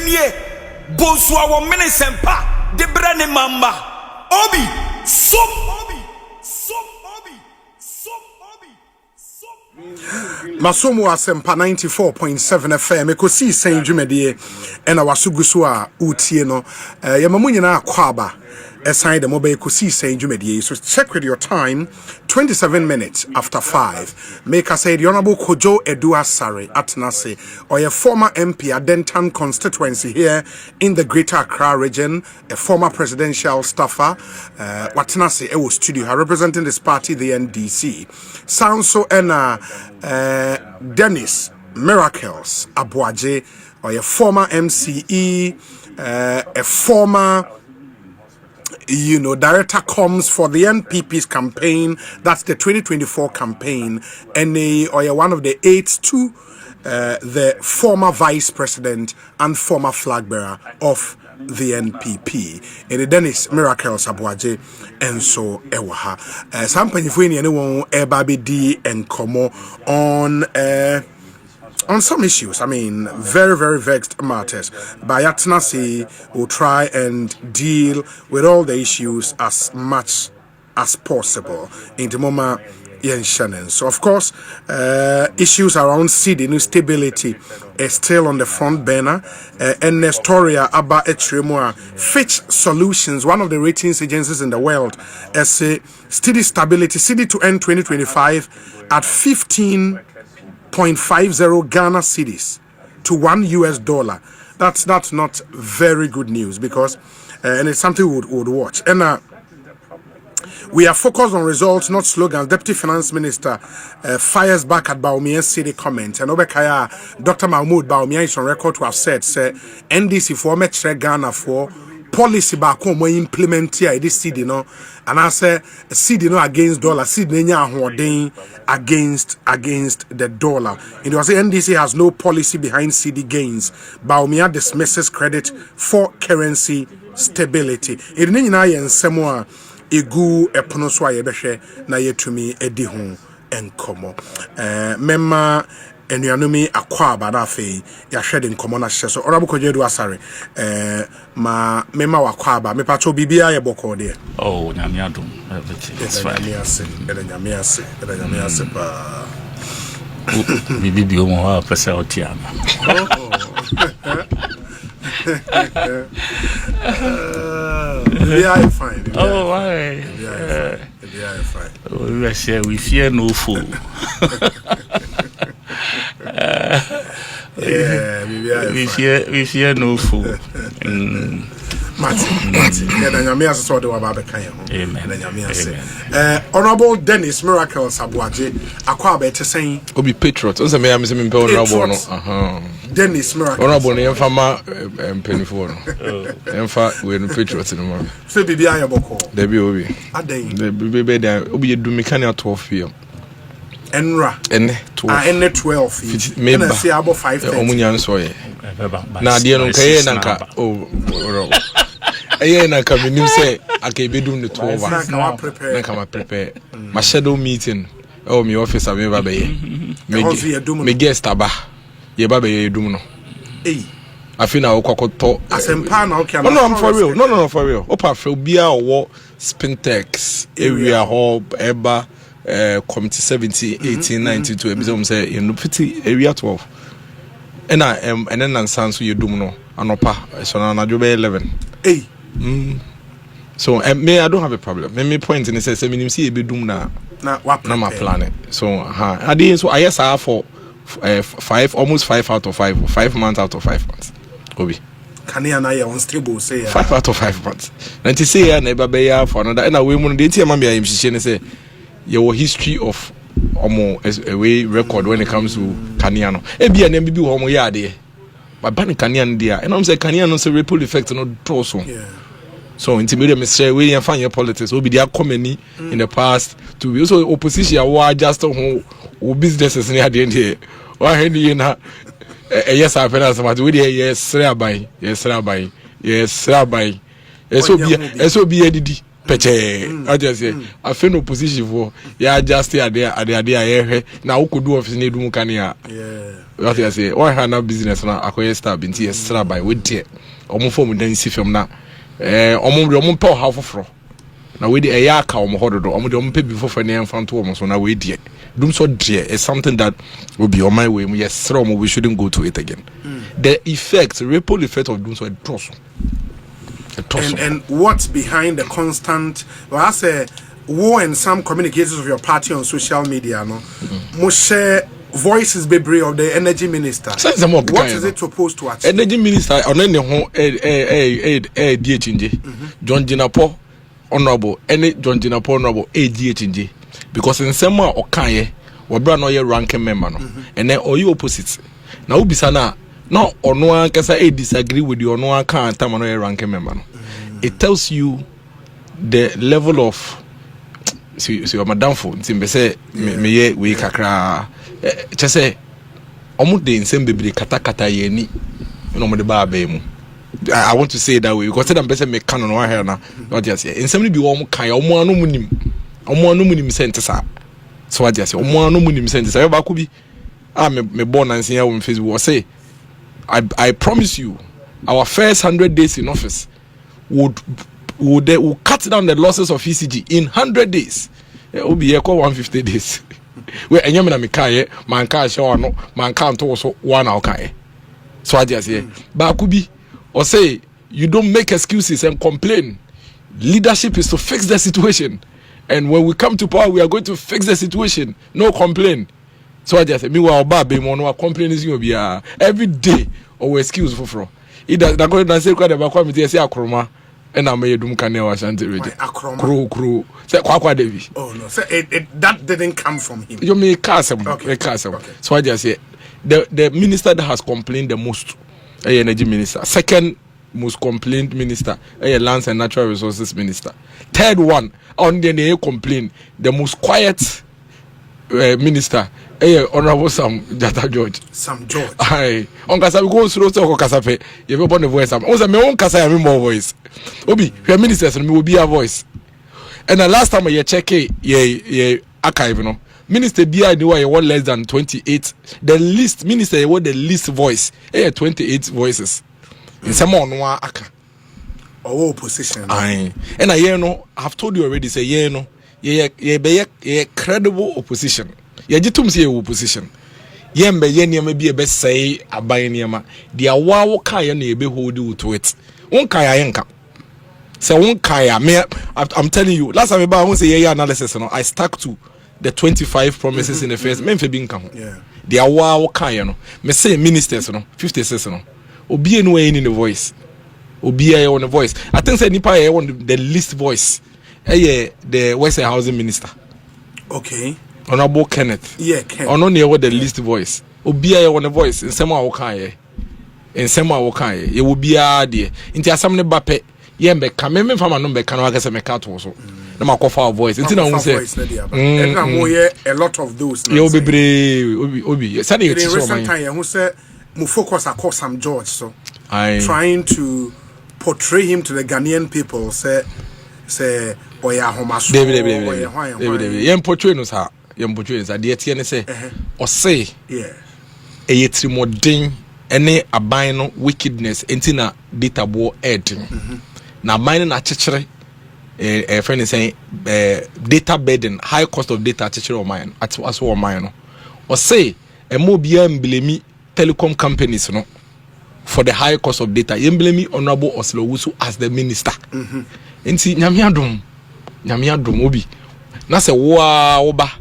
Tienie, Bonswa wa mene sempa, de brane mamba. Obi, som Obi, som Obi, som Obi, som. Masomo asempa 94.7 FM Ekosiisen dwumedie ena wasuguso a utie no yamamu nyina akwaba aside the mobile Ekosiisen dwumedie. So check with your time, 27 minutes after 5. Make us say the Honorable Kojo Edua Sare Atnase, or a former MP at Denton constituency here in the Greater Accra region, a former presidential staffer, Watnase Ewo Studio, representing this party, the NDC. Sounds so Dennis Miracles Aboagye, or a former MCE, a former director comms for the NPP's campaign. That's the 2024 campaign. And one of the aides to the former vice president and former flag bearer of the NPP. And Dennis Miracles Aboagye and so ewaha. Some penifweni anyone ebabi di and komo on some issues. I mean, very, very vexed matters. But Yatnasi will try and deal with all the issues as much as possible in the moment. So, of course, issues around Cedi stability is still on the front burner. And Nestoria Abba Etremua, Fitch Solutions, one of the ratings agencies in the world, as a Cedi stability, Cedi to end 2025 at 15.50 Ghana cedis to $1. That's not very good news because and it's something we would watch. And we are focused on results, not slogans. Deputy Finance Minister fires back at Baumia's Cedi comment. And Obekaya, Dr. Mahmoud Baumia is on record to have said, NDC for Metre Ghana for policy back home we implement here this Cedi no, and I say Cedi no against dollar, Cedi nya hoarding against the dollar. And it was NDC has no policy behind Cedi gains. Baumia dismisses credit for currency stability. It nyina ye nsemo egu epono so ayebehwe na yetumi edi ho enkomo. Memma enuanumi akwaba na afei ya hwede nkomo na hye so Honorable Kojo Edua Sare ma mema wakwaba mepacho bibia ye boko de oh nyame adom that's right nyame ase pa bibi o mo ha pese otia yeah, fine. Oh, why? Yeah, fine. We fear no fool. We fear no fool. Amen. Honorable Dennis Miracles Aboagye akwabe te saying obi patriot onse me am se me honorable no Dennis Miracles honorable ne emfa ma penifo no emfa we no patriot no ma so bibia ayeboko da bi obi adan da bi da obi edu mechanical 12 year enra enne 12 na see about 5 omunya nso ye na de no kaye na nka eye na ka minim say akebedum ne 12 na ka prepare my shadow meeting my office am ba be me guest aba ye ba be ye dum no afina okokoto asempa na okay no I'm for real no for real opa fe bia owo Spintex area ho eba committee 70 18 92 ebi say you know pity area 12 and then nansan so ye dum no anopa so na na jobe 11 so me I don't have a problem. Me point in say me see e be dum na my planet. So I did so I yes I for 5 almost 5 out of 5 months out of 5 months. Obi can you na your unstable say 5 out of 5 months. And to say na eba be ya for another and we mun dey tia ma me am hihye say your history of omo a way record when it comes to Kania no. E bia na bibi ho mo ya de. But ban Kania no dia. And I'm say Kania no say ripple effect no draw so. Yeah. So intermediate Mr. we and find your politics will be their company in the past to be also opposition or just who businesses near the end here. Or any na yes I feel some we yes rabbi yes so be edidi peche I just say I feel opposition for yeah just there na who could do office need mu Kania. Yeah. What I say, why have no business now? Acquire star been here, star by with it. Omo form then see film now. Omo power half of fro. Now we the ayaka omo hodo. Omo the omo pay before for the front to omo so now we dear. Doom so dear is something that will be on my way. Yes, we shouldn't go to it again. The effect, ripple effect of doom so it drops. And what's behind the constant? Well, I say, war and some communicators of your party on social media, no, must share voices be of the energy minister. What is it supposed to achieve? Energy minister on any home DHNJ John Jinapo honorable any John Jinapo honorable DHNJ because in some or Kanye or brand no ranking member no and then or you opposite now ubisana no or no one can say disagree with you or no one can't time no ranking member no. It tells you the level of so I'm a downfall timbe say me we kakra just say omo de nsem bebre kata ye ni no mo de ba mu. I want to say it that way because them person me can no here na what just say nsem ni bi omo kan omo anu munim sentesa so what just say omo anu munim sentesa e ba ko bi me born and see on Facebook say I promise you our first 100 days in office would cut down the losses of ECG in 100 days. It will be 150 days. Where enyamina mikaye man ka show no man can to so 1 hour kai. So I just say Bakubi or say you don't make excuses and complain. Leadership is to fix the situation. And when we come to power, we are going to fix the situation. No complain. So I just say, meanwhile, Babe, no complain is going to be every day or excuse for. It does not go to say, Akroma, and I made Dum Kane or Shanti Ready. Crew. Say, Quaqua Devi. Oh, no. So that didn't come from him. You may cast him. Okay. So I just say, the minister that has complained the most, energy minister. Second most complained minister, lands and natural resources minister. Third one, on the complain, the most quiet minister, Honorable Sam George. Aye. On Kasa we go slow to Kasape. You have the voice. Also, my own Kasa have more voice. Obi, your ministers will be a voice. And the last time I check ye archive, no. Minister BI do I want less than 28. The least minister I want the least voice. 28 voices. In some on one aka. Oh, opposition. Aye. And I've told you already. Say ye credible opposition. Ye jitum say opposition. Yembe ye niam be be say aban niam. Dia wa wo kan ye na ebe hold you to it. Won kan ya yenka. Say won kan ya me I'm telling you. Last time I won say ye analysis no. I stuck to the 25 promises in the first. Me mfe bi nka ho. Yeah. Dia wa wo kan ye no. Me say ministers no 56 no. Obi enu in the voice. Obi e on the voice. I think say nipa e on the least voice. The West Housing Minister. Okay. Honorable Kenneth. Yeah, Kenneth. Ono near the least voice. Obi a on the voice in some awokan in some awokan ye will be a dear. Into asam ne bape yembe kameme fama no be kan akase me ka to so. Na makofa voice. Into na say and a lot of those. You be obi. Say in recent time who say mu focus across Sam George so trying to portray him to the Ghanaian people say oya homaso David yem portray no sa de tie ne say o say trimodin ene aban no wickedness enti na data bo edin na aban na chekere friend is saying data burden high cost of data chekere o man as o man no o say mo bia mblemi telecom companies no for the high cost of data mblemi honorable Oslo Wusu as the minister enti nyame adom obi na se wo ba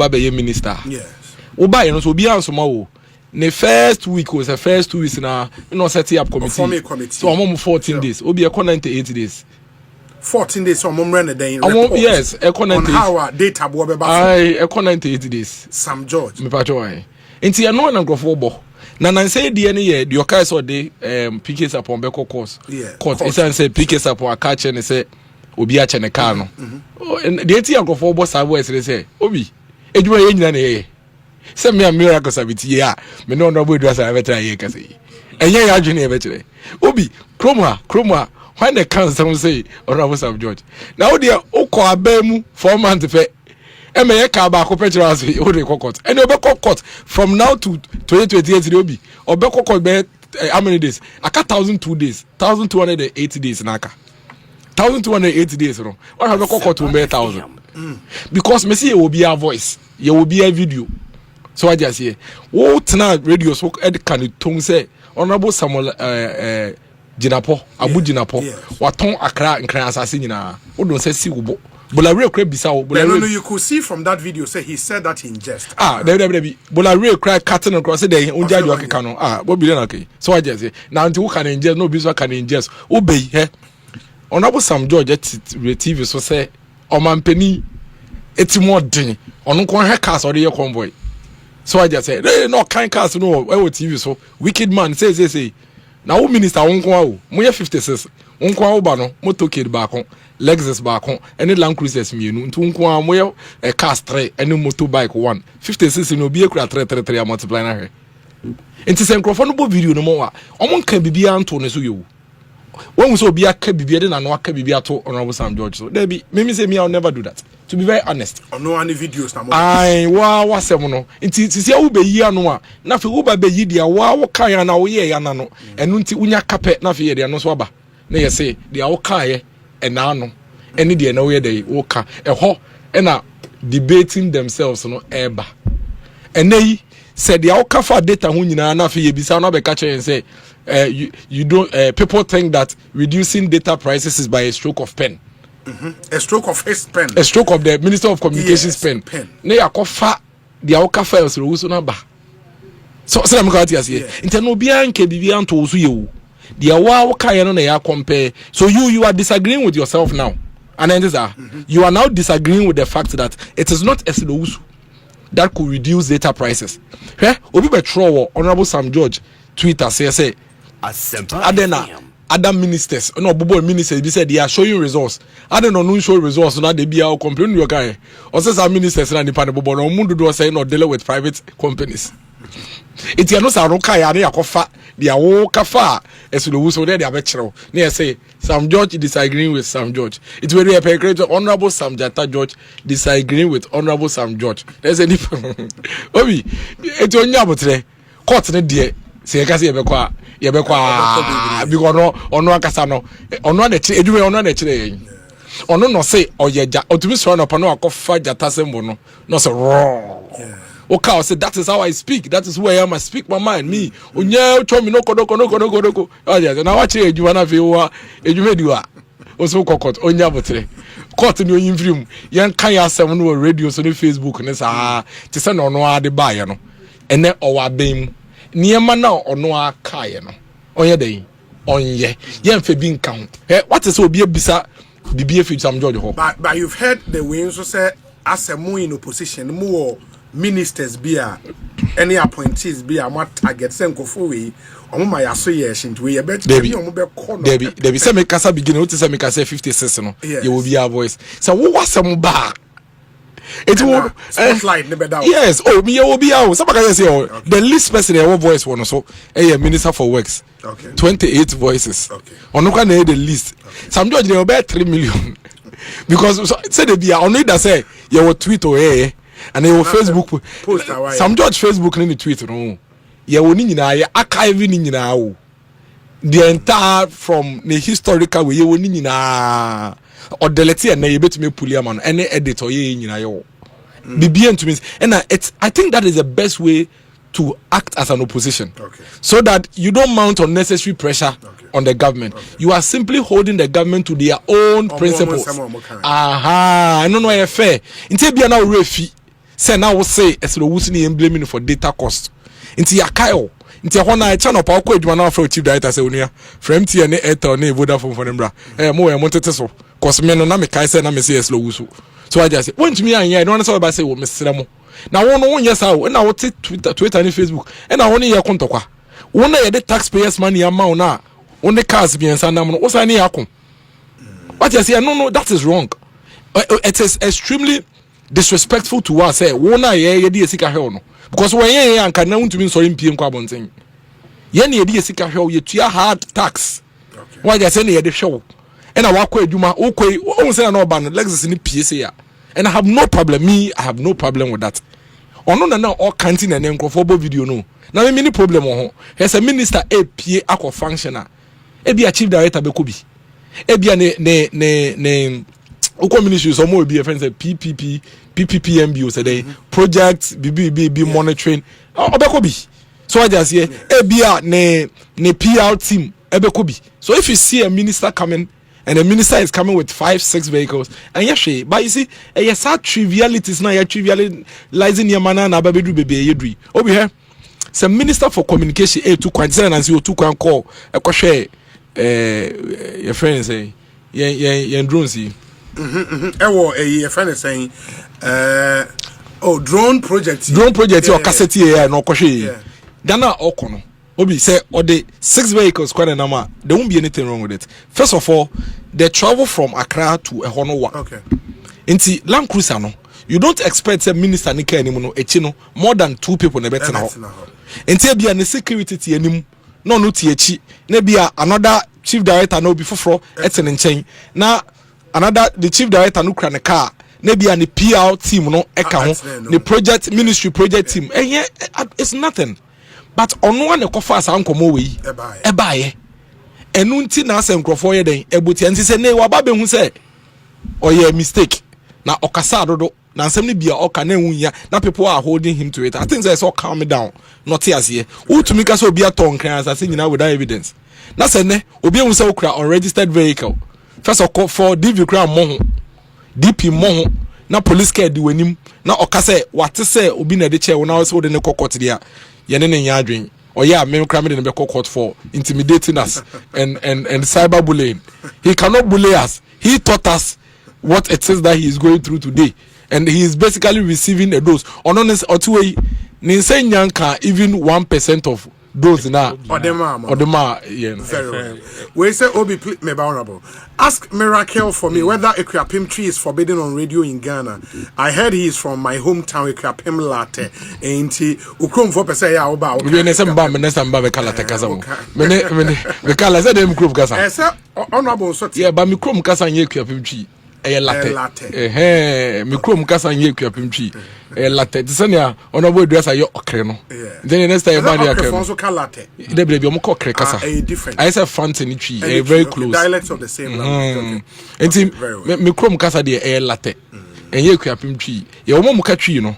be minister yes wo ba no so obi ansoma wo ne first week was the first 2 weeks na set up committee so I'm 14 days obi e 98 days 14 days so I'm run den yes e 98 on how data bo be ba ai e 98 days Sam George me patcho ai enti e no na grofo bo na nan say de ne ye de okai so de PK Sapon be course court e say PK Sapon aka ne say obi a chene car no de eti ankofo bo sa bo esre say obi edwuma ye nyina na ye say me Miracles Aboagye a me no bo edu asa betra ye ka say enye ya adwene e betre obi kroma when the can some say Honorable Sam George now de ukọ abamu 4 months fe me ka ba ko picture as o dey court and you be court from now to 2028 dey obi obe court be how many days aka 1002 days 1280 days naka 1280 days no what have court to be 1000 because me see you will be a voice you will be a video so I just say what na radio so ed kan ton say honorable Samuel Jinapo Abu Jinapo waton akra nkran asase nyina wo don say si wo Bolare cry bisa wo no, you could see from that video say he said that in jest. There Bolare cry cutting across the unja you akeka no what be na okay so I just say now until who can in jest no be so can in jest obey he honorable Sam George at TV so say omampani etimo den ono kon he cars or the convoy so I just say no kind cars no we TV so wicked man say now minister won kon mo 56 won kon ba no motorcade ba kon Lexus ba kon any Land Cruisers mienu ntu kon mo cars 3 any motorbike 1 56 no bi ekura 333 multiply na hwe enti se nkrofo no bo video no mo wa omo nka bibia anto ne so yewu when so be aka bibia de na no aka bibia to honorable Sam George so there be me say me I'll never do that to be very honest no any videos na mo wa sem no nti sisi wo be yi anu a na fe wo ba be yi dia wa wo kan ya na wo ye ya na no enu nti unya kape na fe ye dia no so aba na ye say dia wo kan ye ena no eni dia na wo ye dey wo ka eho na debating themselves no eba enei said dia wo ka fa data ho nyina na fe ye bisa na be ka che say you don't people think that reducing data prices is by a stroke of pen. A stroke of his pen. A stroke of the Minister of Communications pen. Ne yakofa the awoka files so na ba. So I'm going to say inteno bia nke bibia nto so yewu. The awa woka ye no na ya compare. So you are disagreeing with yourself now. And then you are now disagreeing with the fact that it is not Esilowusu that could reduce data prices. Obi be throw honorable Sam George Twitter say other ministers no bobo ministers be said they are showing results I don't know no show results na they be our complain you guy or say some ministers na nipa bobo no mundu do say no deal with private companies it you know say roka ya na yakofa they are wo kafa Esilowusu so they abechero na say Sam George disagreeing with Sam George it will be a great honorable Sam Jata George disagreeing with honorable Sam George there's a difference obi it onya botre court ne de say ka say yebekwa because ono akasa no ono na chire edwuma ono na chire yen ono no say oyeja otumi so no pa no akofa jata sembo no say raw okay say that is how I speak that is who I am I speak my mind me onye cho mi no kodoko oya na wa chire edwuma na fe wa edwuma diwa oso kokot onya botre court ni oyin film yen kan ya asem no radio so no Facebook ne sa ti say no ade ba ye no ene owa bem niema na ono akaye no onye dey onye ye mfa bi nka ho what is obi ebisa bibie fi Sam George ho but you've heard the way so say asemu in opposition mu ministers bia any appointees bia ma target senkofo we omo ma yaso ye shintu we be omo be kono Debi say me kasa begin what say me kasa 56 no ye will be a voice so wo wasem ba it will spotlight never down. Yes, me will be out. Somebody say the least person in voice one so Minister for Works. Okay. 28 voices. Okay. On can the list. Okay. Some judge they about 3 million. Because say they be only that say your tweet or and your Facebook post. Some judge Facebook in the tweet no. You will need archive in the entire from the historical way you will need or delete and you bet me pull man any editor ye nyina yo bibien to means and I think that is the best way to act as an opposition so that you don't mount unnecessary pressure on the government you are simply holding the government to their own principles I don't know fair until be now refi say now say Esilowusu ni blaming for data cost until yakayo nti hona e channel pa ko adwuma na fra chief director say onua from tie ne Airtel ne Vodafone for nembra mo tete so cause me no na me kai say na me say Esilowusu so I just say want me anya no na say ba say wo mesra mo na wo no won yes na wo te Twitter ne Facebook na wo ne ye kontokwa wo na ye the taxpayers money amount na wo ne cars bi ensa na mo wo sa ne yakon what you say no that is wrong it is extremely disrespectful to us say wo na ye de sika hwe no because when ye anka na untumi nsori mpie nkwa bonten ye na ye de sika hwe ye tua hard tax why just say na ye de hwe e na wakọ adwuma okoi o se na no ba no Lexus ni pie se ya and I have no problem with that. Ono na all canteen and enkrofo video no. Na me mini problem ho. As a minister APA akọ functional. Ebi a chief director be kobi. Ebi a ne Uko ministry so mo be a friend say PPPMBO say they projects BBB monitoring. Obekobi. So I just say ebi a ne PR team ebekobi. So if you see a minister coming and the minister is coming with 5-6 vehicles, and yes, but you see, yes, trivialities now, you're trivializing your man and ababedu baby yedri. Over here, some minister for communication, to concern and see, to call a question, your friend say, yeah, drones. Your friend is saying, drone project, or cassette, no question. Dana Okono. Obi say or the 6 vehicles quite a number. There won't be anything wrong with it. First of all, they travel from Accra to Ehonowa. Okay. Inti Land Cruiser no. You don't expect a minister nika anymore no more than 2 people na better now. Inti be an security ti anim no ti echi. Na be another chief director no be foforo eten nchen. Na another the chief director no kra ne car. Na be an PR team no eka ho. The project ministry project team. It's nothing. But on one a coffee as uncle Moe, a buy. And nunti na sem crofo den ebuti and say, ne wababe who say, or ye mistake. Now, Okasado, now some be a okanemuya, now people are holding him to it. I think that's all calm down, not tears here. Who to make us be a tongue as I think now without evidence. Now, say, ne, Obi Musokra on registered vehicle. First of all, for DV Crown Moho, DP Moho, now police care do him. Now, Okase, what to say, Obi na the chair when I was holding the cocotte there. Yanene yadrin or me cramming in the court for intimidating us and cyberbullying. He cannot bully us. He taught us what it is that he is going through today, and he is basically receiving a dose. On honest or two way, Ninsen Yanka even 1% of those now. Or the very well. We say Obi me honorable. Ask Miracle for me whether Ekwapim tree is forbidden on radio in Ghana. I heard he is from my hometown Ekwapim Latte. Ain't he? Ukrom for say ya oba. We ne samba me samba me kala te kasa mo. Me kala say dem krom kasa. Honorable so. Yeah, but me krom kasa nye Ekwapim tree. Latte. Me krom kasa nye Ekwapim tree. Latte. Tisania honorable dress ayo okre no. Then next time ba dia okre. Also call latte. Dey be omo okre kasa. Different. I say fountain tree. Very close. Dialects of the same language. Enti me krom kasa dey latte. Enye Ekwapim tree. Ye omo muka tree no.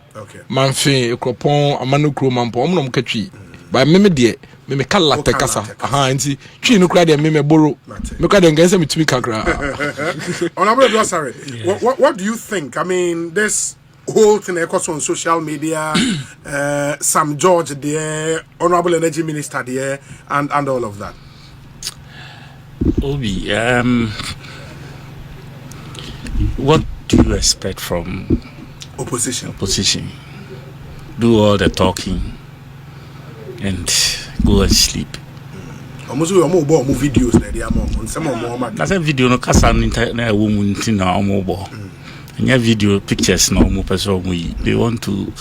Manfe ekropon amanu krom ampo omo no muka tree. Ba me de me call latte kasa. Enti tree no kra dey me borrow. Me kra dey ngan say me tumi kakra. Honorable sorry. What do you think? I mean, this whole thing across on social media, Sam George there, Honorable Energy Minister there, and all of that. Obi, what do you expect from opposition? Do all the talking and go and sleep. Almost we more videos there on some more. That's a video no kasa na woman na omobo. And your video pictures no more person they want to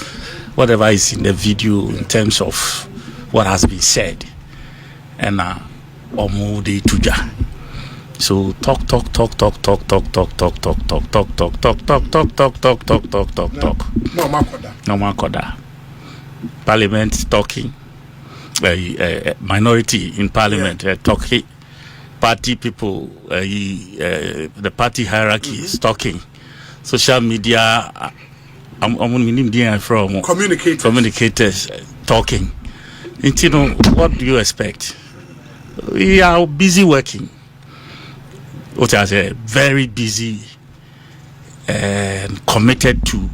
whatever is in the video in terms of what has been said and omo de tuja. So talk. No makoda. Parliament talking. Minority in parliament talking. Party people, the party hierarchy is talking. Social media, from communicators talking. And, you know, what do you expect? We are busy working. What I say, very busy and committed to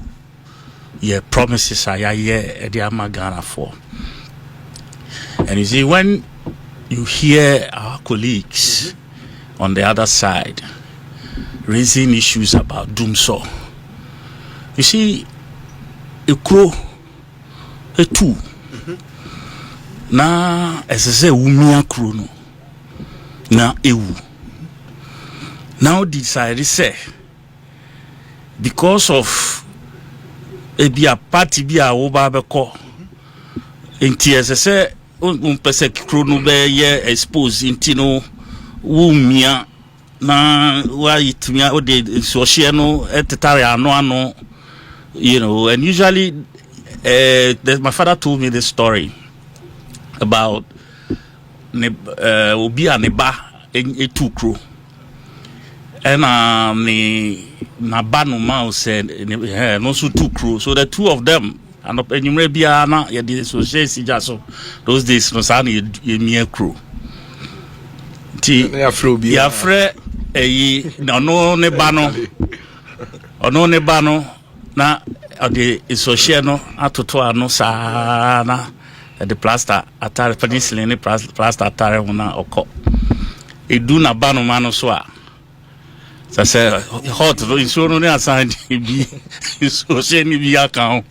your promises. I hear Ghana for. And you see, when you hear our colleagues on the other side raising issues about Doomso, you see, a crow, a two. Na as I say, umia krono na ewu. Now decide to say because of be a party be a obabeko. Inti as I say. Pese krono be ye expose intino wumia na why it me o de so share no etare ano you know. And usually my father told me this story about obi aneba etu kro and na banu ma said no so two kro, so the two of them and enyumre bia na ye de so share so those days no sa na ye mia kro ti ya frɛ no ne ba no na the social no atoto ano sa na the plaster atare penicillin ne plaster atare hona okɔ edu na ba no ma no so a say hot so no ne asan bi so se ni bi aka ho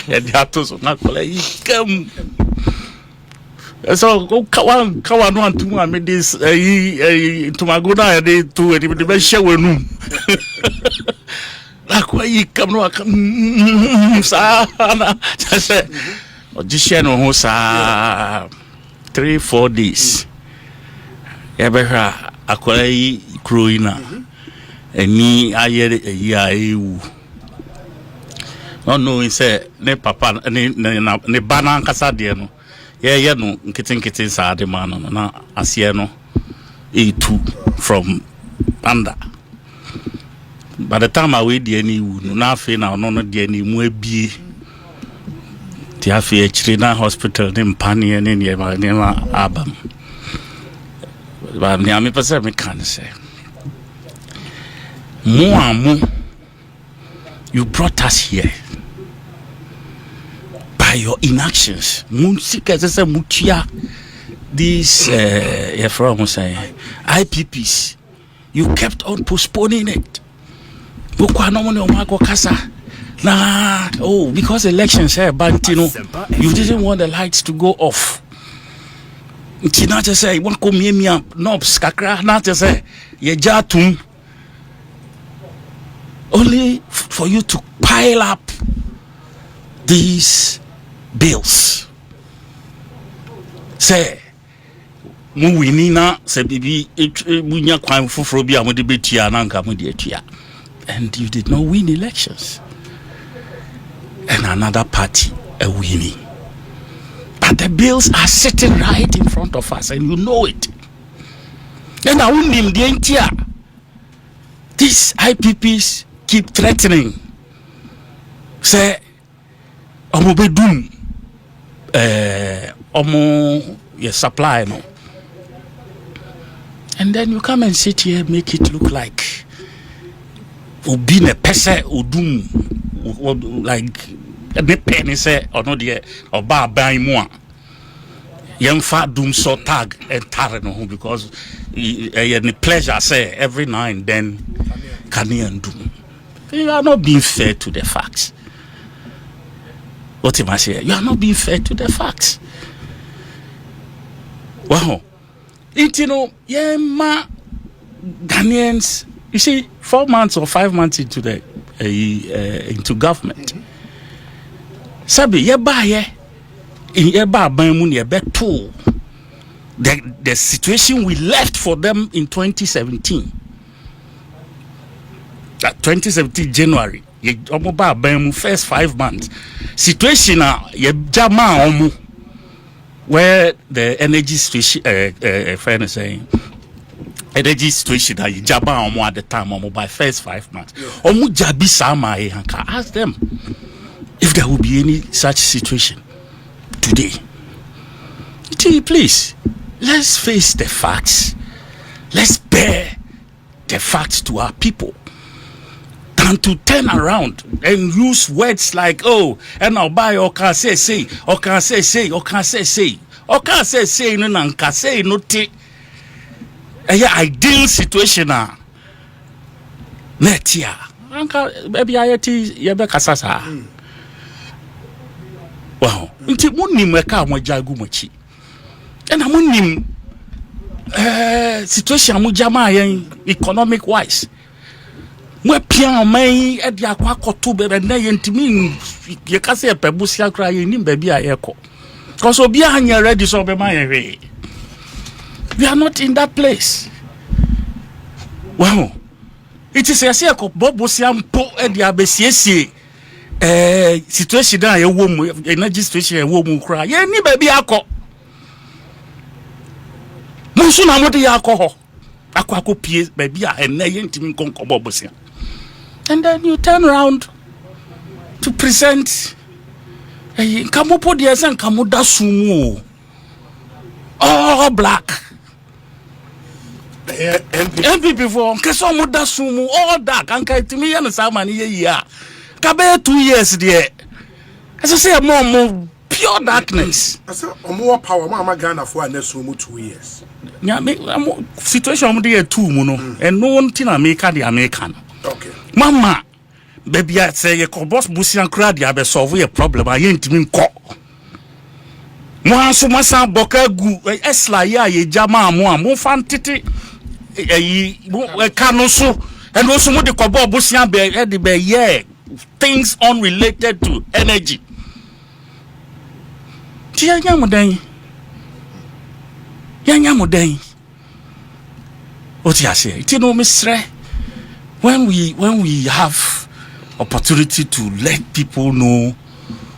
ya di ato so na kola yi kam so kawa no antum a me this tumagoda ya de to e de be hye wanu akwa yi kam no aka sa na say ojishe no ho sa 3-4 days ya be hwa akwa yi kroina eni aye ya ewu no knowing say ne papa ne bana nkasa de no ye no nkete sa de man no na asie no e2 from under. By the time I wait the any na fe na no the any mu abie ti afi Chirina hospital dem panie ne ne abam ba me am pese me kan say mo you brought us here by your inactions. Munsika say mutia these from say IPPs, you kept on postponing it. Nah, oh, because elections here, but you didn't want the lights to go off. Not to say, one come here, knobs, kakra, not to say, ye jatum. Only for you to pile up these bills. Say, mu winina se bibi munya kwan foforo bi amode betua na nka mu de atua. And you did not win elections. And another party winning. But the bills are sitting right in front of us, and you know it. And I won't name the entire. These IPPs keep threatening. Say, omo bedum, omo your supply no. And then you come and sit here, make it look like obi ne pese odum, like the penny say or no dear or bar by moi. Young fat doom so tag and tare no because the pleasure say every now and then can doom. You are not being fair to the facts. What am I saying? You are not being fair to the facts. Wow. You know, yeah, ma Ghanaians, you see, 4 months or 5 months into the into government. Sabi ye ba ye in ye ba ban mu ye beto the situation we left for them in 2017. That 2017 January ye omo ba ban mu first 5 months situation ye jama omo where the energy situation friend is saying energy situation that you jaba omo at the time omo by first 5 months omo jabi sama e hanka. Ask them if there will be any such situation today. Please, let's face the facts. Let's bear the facts to our people. Than to turn around and use words like, oh, and I'll buy or can say, or can say, or can say, or can say, no, and can say, no, take a ideal situation. Netia, maybe I Yabekasasa. Wow, until Munim Meka Mojagu Mochi. And I'm Munim situation Mujama economic wise. Mwe pian mai e dia kwa koto be na yentimi ye ka se pebusia kra ye nim ba bia ye ko cause obi anya ready so be ma ye hwe. We are not in that place. Wow. It is a circle Bobosiam po and the abesiesie situation that a woman energy situation a woman cry. Yeah, ni baby alcohol. Monsoon I'm the alcohol. Aquaco pies baby and nayin to me conco Bobosia. And then you turn around to present a Kamopo dias and Kamuda Sumu. All black. MPP for Keso Muda Sumu, all dark, and to me and Samani year. Kabe 2 years there. As I say, more pure darkness. I said, more power, Mama Ghana for next 2 years. Yeah, situation there 2 mono, and no one thing America the American. Okay. Mama, baby, I say, a boss Bussian and crowd, you have a solve a problem. I ain't even caught. Mwansu masa boka gu esla ya ye jama mo fantiti kanoso and also mo de kobo bosia be de be yeah things unrelated to energy. Yanya modan oti ase it no misre when we have opportunity to let people know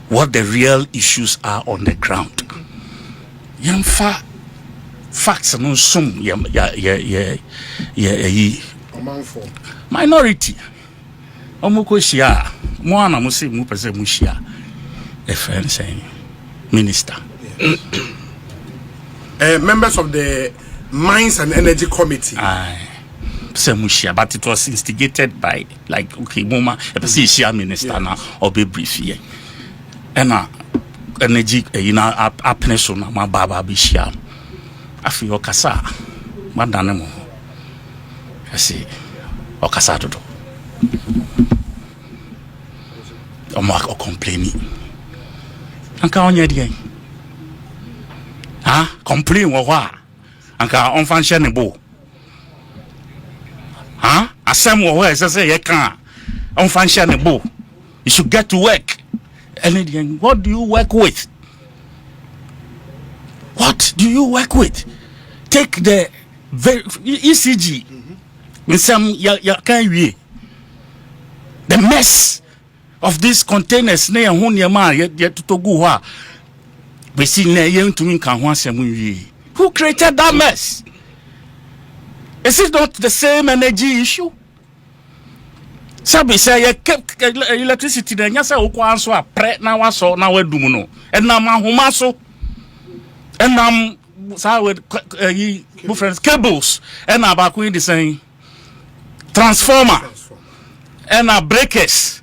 what the real issues are on the ground. Yamfa facts no sum minority omoko shia mo ana mo se mo pese mo shia a friend saying minister members of the Mines and Energy Committee. But it was instigated by like okay mama a shia minister na obe brief here and energy apne so na ma baba bi shia afi okasa madane mo asi okasa dodo o complaining anka onye die complain wo wa anka on function ne bo asem wo wa say ye kan on function ne bo you should get to work. And what do you work with? What do you work with? Take the ECG. The mess of these containers. Who created that mess? Is it not the same energy issue? Sabi say electricity na nya say okwa so a pre na waso na wadum no enam ahoma so enam sa with different cables and about going the same transformer and breakers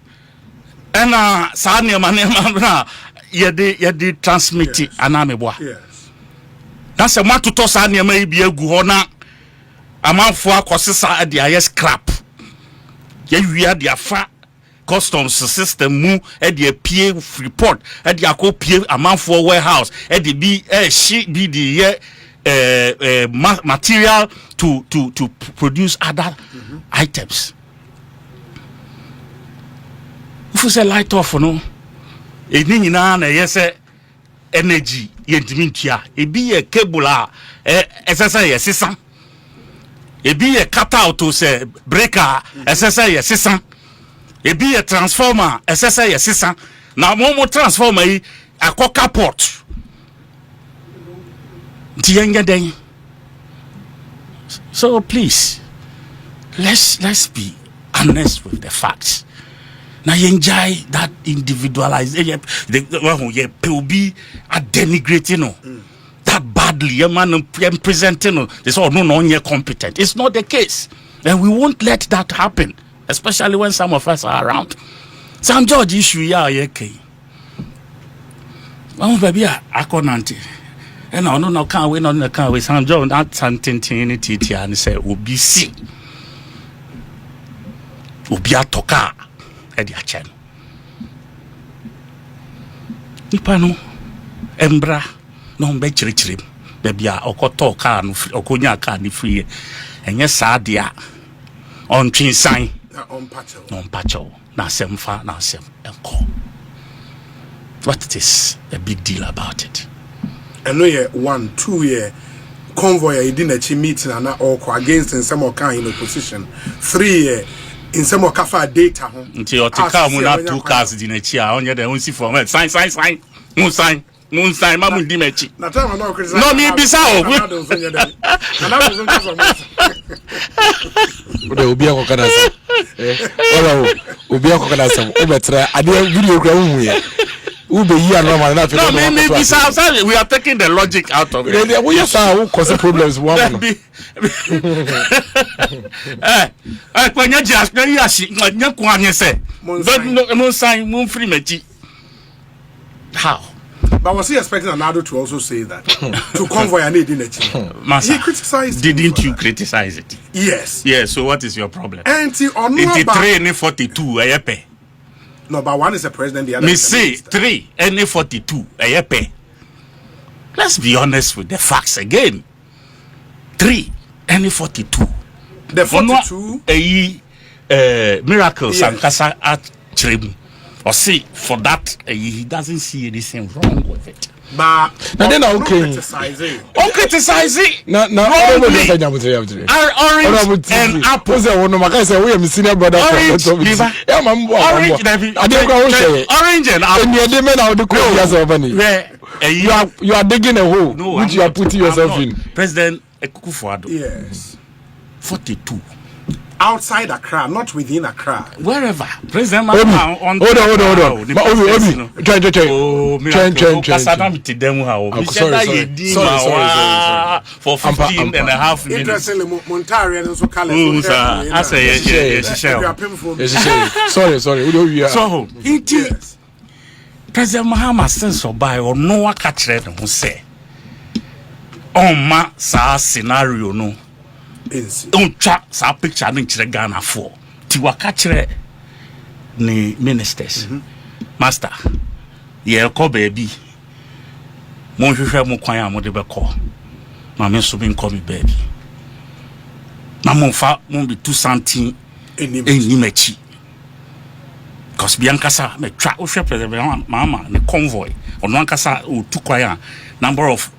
and sa nema na ye de transmit anameboa. Yes. That's a matter to sa nema e bi agu ho na amanfo akosesa de aye scrap. We are the far customs system mu e the PA report e the akopie amount for warehouse e the be she be the material to produce other items. If you say light off no e ni nyina na yes energy yentimi ntua e be a cable essentially yes e be a cut out to say breaker SSA yes e be a transformer SSA yes na mo transformer yi akoka port den. So please let's be honest with the facts. Now you enjoy that individualization the will be a denigrating that badly, a man presenting this all no you're competent. It's not the case. And we won't let that happen, especially when some of us are around. Some George issue yeah okay. Baby I can't and I no can't wait on the car with some George that something TT and say obi si obi atoka e dia chen. Ipano embra no be chirichirim baby a okoto car no okonya car ni free enye saade a on twinsan on pacho na semfa na sem enko. What is a big deal about it? I know 1 2 year convoy I didn't meeting and or against in some kind in opposition. 3 in some kafa data home. Until Otika Muna 2 cars in a chair on your own see for me. Sign. Moon sign, Mamu Dimechi. No, me be so. Obi akokanasa. Obi akokanasa. Obetra ade video gram here. Ube here normal na. No, me be so. We are taking the logic out of it. We just who cause problems one. When you just you kwanye say. Moon sign, moon free mechi. How? But was he expecting Anado to also say that? To convoy and he didn't. He criticized. Didn't you criticize it? Yes. Yes, so what is your problem? And he on the 3 and 42 No, but one is a president, the other me is say 3 and 42 Let's be honest with the facts again. 3 and 42. The 42 Miracles Sankasa at Trim. Or see, for that, he doesn't see anything wrong with it. But then okay. Criticize it. No, orange and apple. Orange and apple. You are digging a hole which you are putting yourself in. President Ekosiisen. Yes. 42. Outside Accra, not within Accra. Wherever. President Hold on. For 15 and a half minutes. Interestingly, Montarian and so Sorry. So, President Mahama sense of by or no one catch it who say, ma sa scenario no. Don't chat sa picture in Ghana for Tiwaka chere ni ministers. Master, ye ko baby. Mon hwehwe mo kwan amode be ko. Ma me so bin ko me baby. Na mon fa mon bi 2 centi eni machi. Cause biankasa me twa o hwe president mama ne convoy. Ono ankasa o tu kwan number of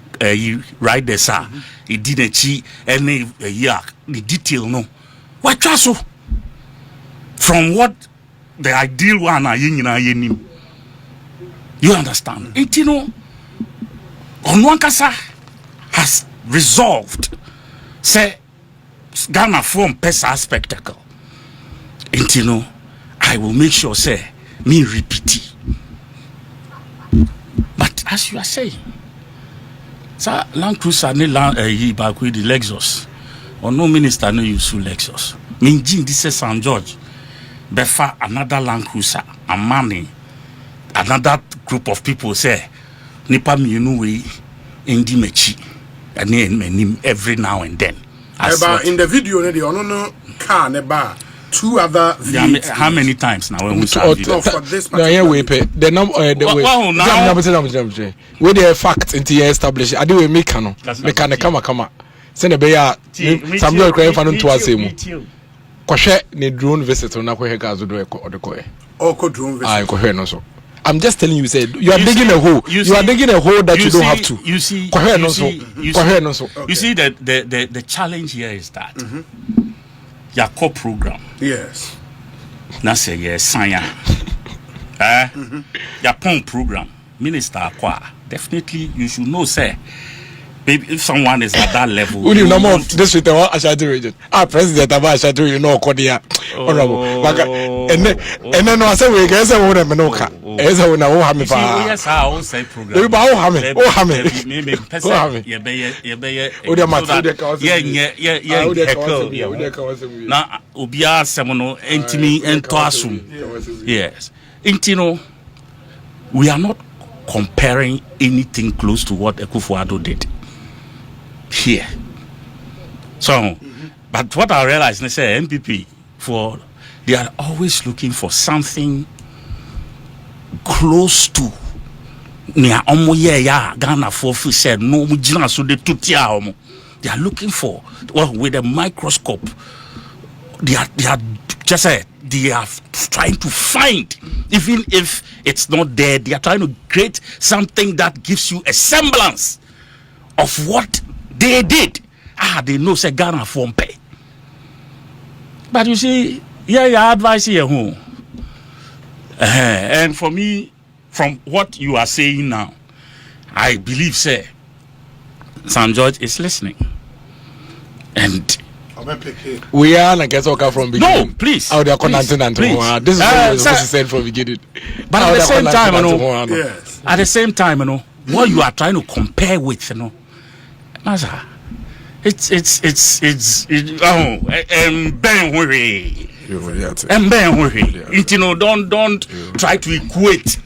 riders are he didn't see any the detail no what so from what the ideal one are you understand it Onwankasa has resolved say Ghana from pesa spectacle I will make sure say me repeat it. But as you are saying sa Land Cruiser ne land back with the Lexus or no minister no use Lexus minjin this is St. George befa another Land Cruiser and money another group of people say nipa mienu we indi mechi and name every now and then in the video no car ne ba 2 other vehicles. How many times now when we saw for this no, the number where the fact into establish I do we make no come send be ya some boy cry fan to asemu kohwe ne drone visit na kohwe gazo do odeko drone visit kohwe no so I'm just telling you say you are digging a hole you are digging a hole that you don't have to you see the challenge here is that your core program. Yes. Na say yes, sanya. Your PON program, Minister Akwa. Definitely, you should know, say, maybe if someone is at that level. Who do you know this with the Ashadu region? President of Ashadu, you know, Kodia. And then I say, we guess I won't have no car. As I know, Hammy. Yes, I will say program. You bow Hammy. Oh, Hammy. Now, Ubia Semono, Intimi, and Toasum. Yes. Intino, we are not comparing anything close to what Ekosiisen did here. So, but what I realize, they say MPP, they are always looking for something close to near Ghana for said no so they are looking for with a microscope. They are just they are trying to find, even if it's not there, they are trying to create something that gives you a semblance of what They did. They know say Ghana form pay. But you see, your advice here home. And for me, from what you are saying now, I believe, say, Sam George is listening. And we are like talk from beginning. No, please. How they are connecting and this is what you're supposed to say from beginning. But at the same time, yes. At the same time, what you are trying to compare with, Master, it's Ben Hurry. And Ben Hurry. Don't try to equate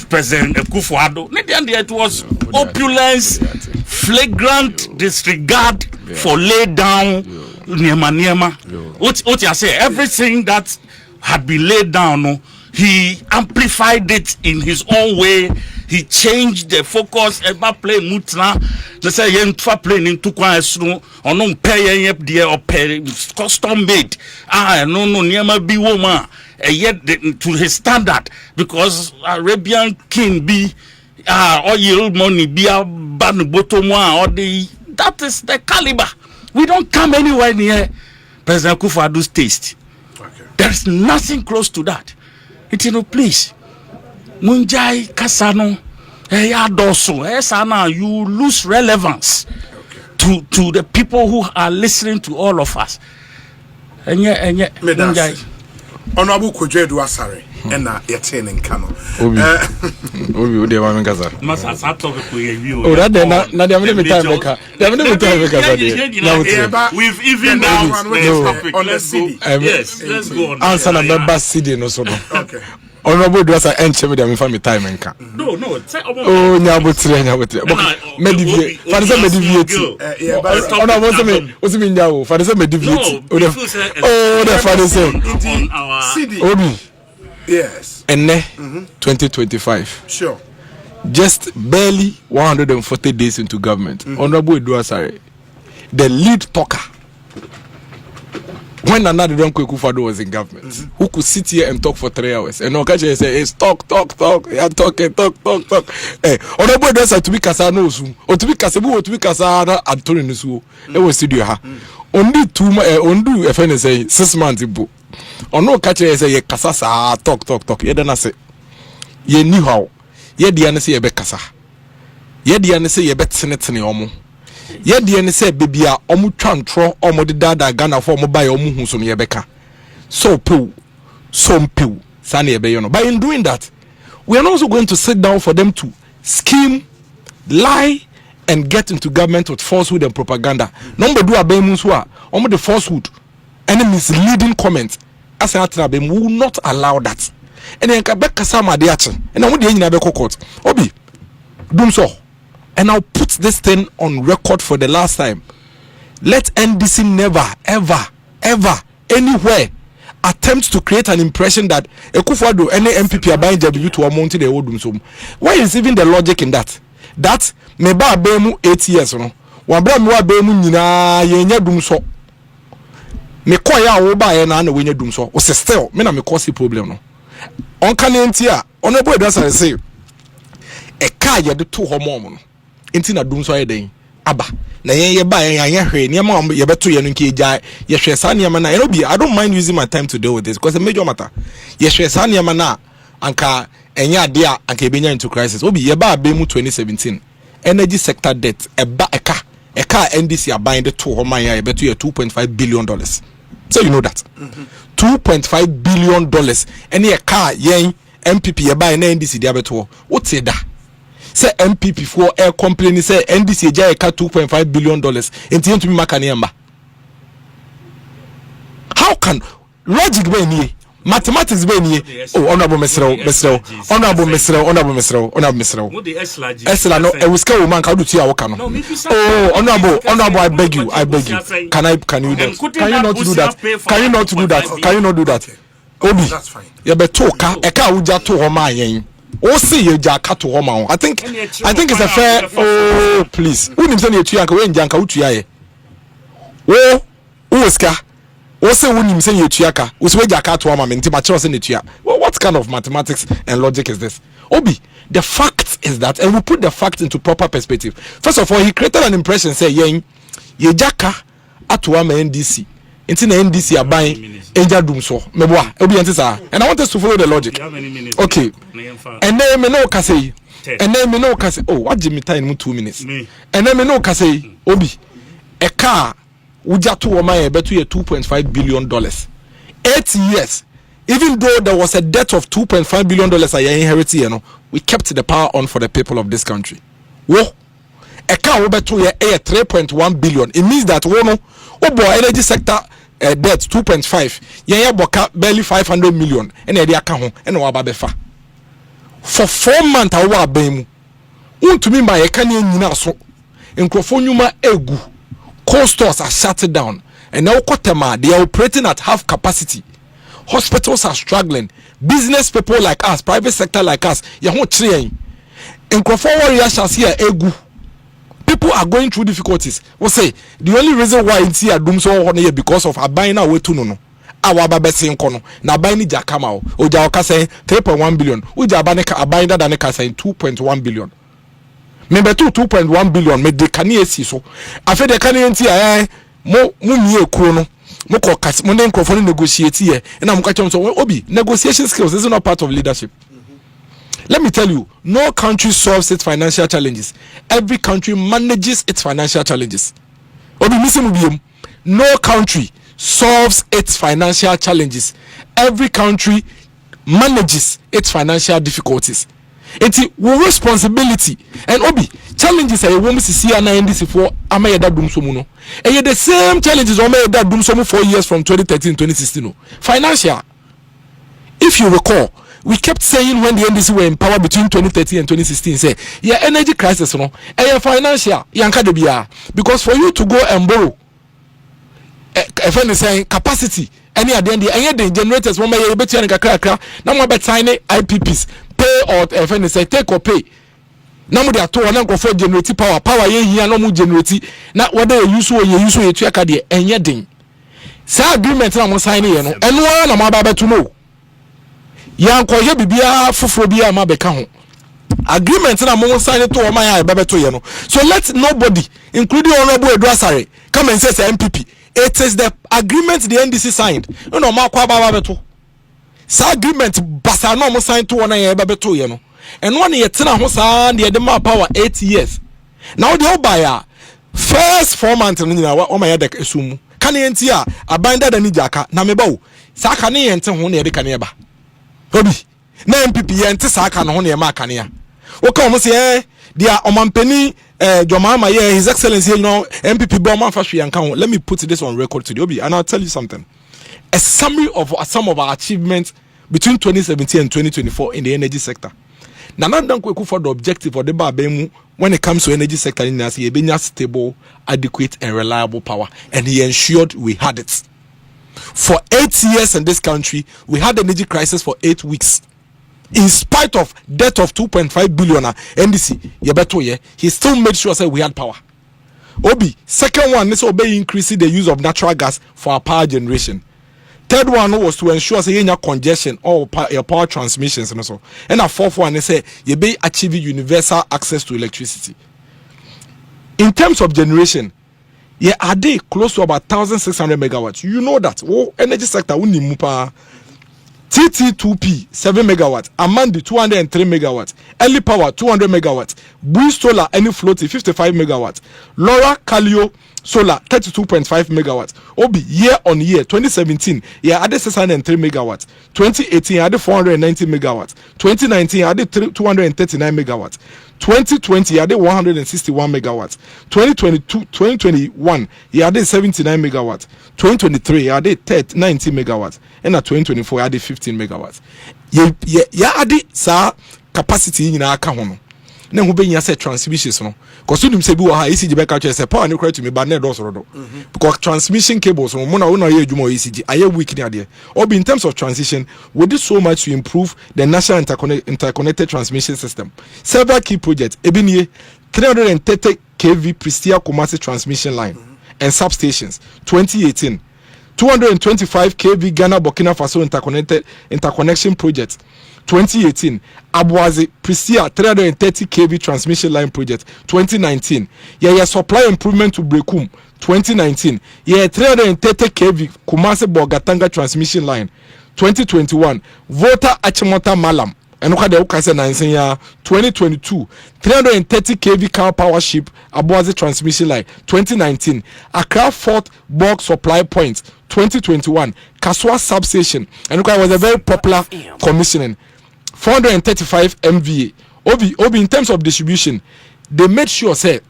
President Akufo-Addo. It was opulence, flagrant disregard for laid down Niema. What you say? Everything that had been laid down, he amplified it in his own way. He changed the focus. Eba play mutna. Let's say yen twa play in tukwa esru. Ono pay yen there or pay custom made. No Niema be woman. Yet to his standard, because Arabian king be oil money be a ban bottom one or that is the caliber. We don't come anywhere near President Akufo-Addo's taste. Okay. There's nothing close to that. Please, Munjai Kasano, Sana, you lose relevance to the people who are listening to all of us. And yet, Munjai. Honorable Kojedu Asare ena yete in Kano. Obi de wa mengaza. Masa sa talk ko ye wi o. O da na de amene time meka. De amene time meka de. We've even now topic. Let's go. Yes, let's go on. Answer na member Cedi no so no. Okay. Honorable Dwasa enche me de me fa me time nka. No. Oh nyabotire. Medivie. Fanisa medivie. Honorable se me o se me nyawo. Fanisa medivie. Oh the fanisa. Cedi. Obi. Yes. And 2025. Sure. Just barely 140 days into government. Honorable Dwasa, the lead talker. When another Don Akufo-Addo was in government, who could sit here and talk for 3 hours, and Okache say, "Hey, talk, yeah, talk." Hey, Honorable Dwasa to be kasa no su, or to be kasa bu, or to be kasa na Anthony Nusu. It was studio ha. Only 2 ondu FN say 6 months ibu. Ono Okache say ye kasa sa talk. Ye dana say ye ni how. Ye di ane say ye be kasa. Ye di ane say ye be tene omo. Ye di ane say baby a omu twantro omo de dada Ghana for omo buy omu hu so no ye beka. So pew. Sani ye be yo no. By in doing that, we are also going to sit down for them to scheme, lie, and get into government with falsehood and propaganda. Number do abemu so a omo the falsehood and misleading comment. As we will not allow that. And then Kabeka Sama de action. And I want the engine court. Obi, doom so. And I'll put this thing on record for the last time. Let NDC never, ever, anywhere attempt to create an impression that Akufo-Addo any MPP are buying JBU to amount to the old doom so. Why is even the logic in that? That meba abemu 8 years no. Wabra mwa abemu nyina yenya doom so. Me kwaya wo ba ye na na wenye dum so o se still me na me cause problem no on kan enti a ono boy Dwasa say e ka ye de to ho mom no enti na dum so ye den aba na ye ba ye hwe ne ma ye beto ye no nke gya ye hwe sa ne ma na I don't mind using my time to deal with this because a major matter ye hwe sa ne ma na anka enya ade a anka ebenya into crisis obi ye ba abemu 2017 energy sector debt eba eka NDC aban de to ho man ya ye beto ye $2.5 billion. So you know that. $2.5 billion. Any a car, yen MPP you buy an NDC diabeto. What's it that? Say MPP for air complaining say NDC jay car $2.5 billion. Intend to be makaniamba. How can logic be ni? Mathematics be ni? Oh, honorable Mesro. Esla no, I was woman can do tia wakano. Oh, honorable, I beg you. Can you not do that? Can you not do that? Obi, that's fine. You be talka, eka uja to homa yen. O see you jaka to homa. I think it's a fair. Oh, please. Who nimse ni etu yanka we njanka utu yaye. Oh, uweska. Ose wunim say yetuaka uswe jaka to ama menti ma chiro say netua. What kind of mathematics and logic is this? Obi, the fact is that, and we put the fact into proper perspective. First of all, he created an impression, say, ye jaka atuwa me NDC. Inti na NDC abayin enja dum so. Meboa, obi enti sa. And I want us to follow the logic. Okay. And then me no kase. And then me no kase. Oh, what Jimmy time 2 minutes. And then me no kase. Obi, a car uja to wama betu ye $2.5 billion. 8 years. Even though there was a debt of $2.5 billion I inherited, you know, we kept the power on for the people of this country. Whoa. A car over to a 3.1 billion. It means that one energy sector debt 2.5. Yeah, boka barely 500 million. And the account and wababefa. For 4 months, I was bemu. To me, my Ekanian so in Crofonuma egu. Coal stores are shut down. And now Kotema, they are operating at half capacity. Hospitals are struggling. Business people like us, private sector like us, you won't train. In Crofonuma, shall see a egu. People are going through difficulties. We say the only reason why it's here doom so here because of buying away to no. Our babesi nkono na buying jakama o ja oka say 3.1 billion. Uja abaneka buying that aneka say 2.1 billion. Member 2.1 billion me de kani esi so. Afi de kani enti mo mie kuro no. Mo ko kas mo den krofo negotiate here. Na mo ka chem so obi negotiation skills is not part of leadership. Let me tell you, no country solves its financial challenges. Every country manages its financial challenges. No country solves its financial challenges. Every country manages its financial difficulties. It's responsibility. And obi challenges are woman see and NDC for Amayeda Dumsomuno. And yet the same challenges Amayeda Dumsomu 4 years from 2013 2016. Financial. If you recall, we kept saying when the NDC were in power between 2013 and 2016, say, yeah, energy crisis, no, and your financial, because for you to go and borrow, if I'm saying capacity, any identity, and the generators, one may be better than now more tiny IPPs, pay or if I say take or pay. Now they are told and go for generating power, here, no more generating, not what they use or you use your track and your ding. Say agreement, I'm signing, and one I'm about to know. Yanko ye bibia fufuro bia ma beka ho agreement na mo sign to my eye bebeto ye no. So let nobody including honorable Edwasare come and say MPP. It is the agreement the NDC signed. No ma kwa baba beto. Sa agreement basa no mo sign to one eye bebeto ye no. And one ye tena ho sa de ma power 8 years. Now the buyer first 4 months no nyina wa ma ye de esumu. Kan ye ntia abanda da ni jaka na me bawo. Sa kan ye nte ho na ye de kan ye ba. Obi na MPP yente saka no ho ne ma kanea wo ka mo se dia omampani Jomama his excellency you know MPP bo man fa hwe yanka ho. Let me put this on record today Obi, and I'll tell you something, a summary of some of our achievements between 2017 and 2024 in the energy sector. Nana Dankwa for the objective of the babemu when it comes to energy sector in Nigeria, stable, adequate and reliable power, and he ensured we had it. For 8 years in this country, we had an energy crisis for 8 weeks. In spite of debt of 2.5 billion NDC, he still made sure that we had power. Obi, second one is obey increasing the use of natural gas for our power generation. Third one was to ensure that congestion or power transmissions and so. And a fourth one is you be achieving universal access to electricity. In terms of generation, are they close to about 1,600 megawatts? You know that. Oh, energy sector we need mupa. TT2P 7 megawatts, Amandi 203 megawatts, Early Power 200 megawatts, Boost Solar any floating 55 megawatts, Laura Calio Solar 32.5 megawatts. Obi year on year 2017 added 603 megawatts, 2018 added 490 megawatts, 2019 added 239 megawatts, 2020 added 161 megawatts, 2021 added 79 megawatts, 2023 added 90 megawatts, and at 2024 added 15 megawatts. Added sa capacity in our account. Na ho benya say transmissions no because you say bi wo ha ECG be catch say power no credit to me but na do so do because transmission cables no na ye adwuma ECG aye weak ni ade or be in terms of transition we did so much to improve the national interconnected transmission system. Several key projects ebini 330 kV Pristia Kumasi transmission line and substations 2018, 225 kV Ghana Burkina Faso interconnection project 2018. Aboagye Prisia 330 kV transmission line project 2019. Yeah, supply improvement to Brekum 2019. Yeah, 330 kV Kumasi Bogatanga transmission line 2021. Volta Achimota Malam. And look at the Okase 2022, 330 kV car power ship Aboagye transmission line 2019, Accra Fort bulk supply point 2021, Kaswa substation, and look at it was a very popular commissioning, 435 MVA. Obi in terms of distribution, they made sure say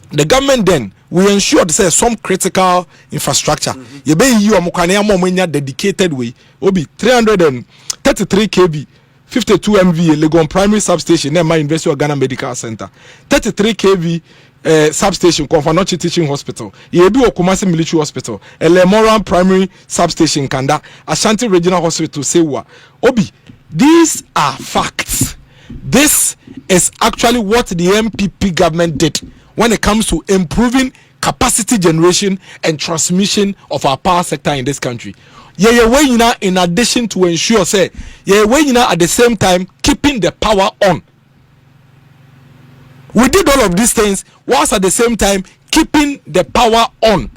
the government then we ensured say some critical infrastructure. You be you amukane dedicated way. Obi 333 kV. 52 MVA Legon Primary Substation near my University of Ghana Medical Center, 33 kV substation Konfanochi Teaching Hospital, Yebu Okumasi Military Hospital, Elemoran Primary Substation Kanda, Ashanti Regional Hospital Sewa. Obi, these are facts. This is actually what the MPP government did when it comes to improving capacity generation and transmission of our power sector in this country. In addition to ensure say at the same time keeping the power on. We did all of these things whilst at the same time keeping the power on.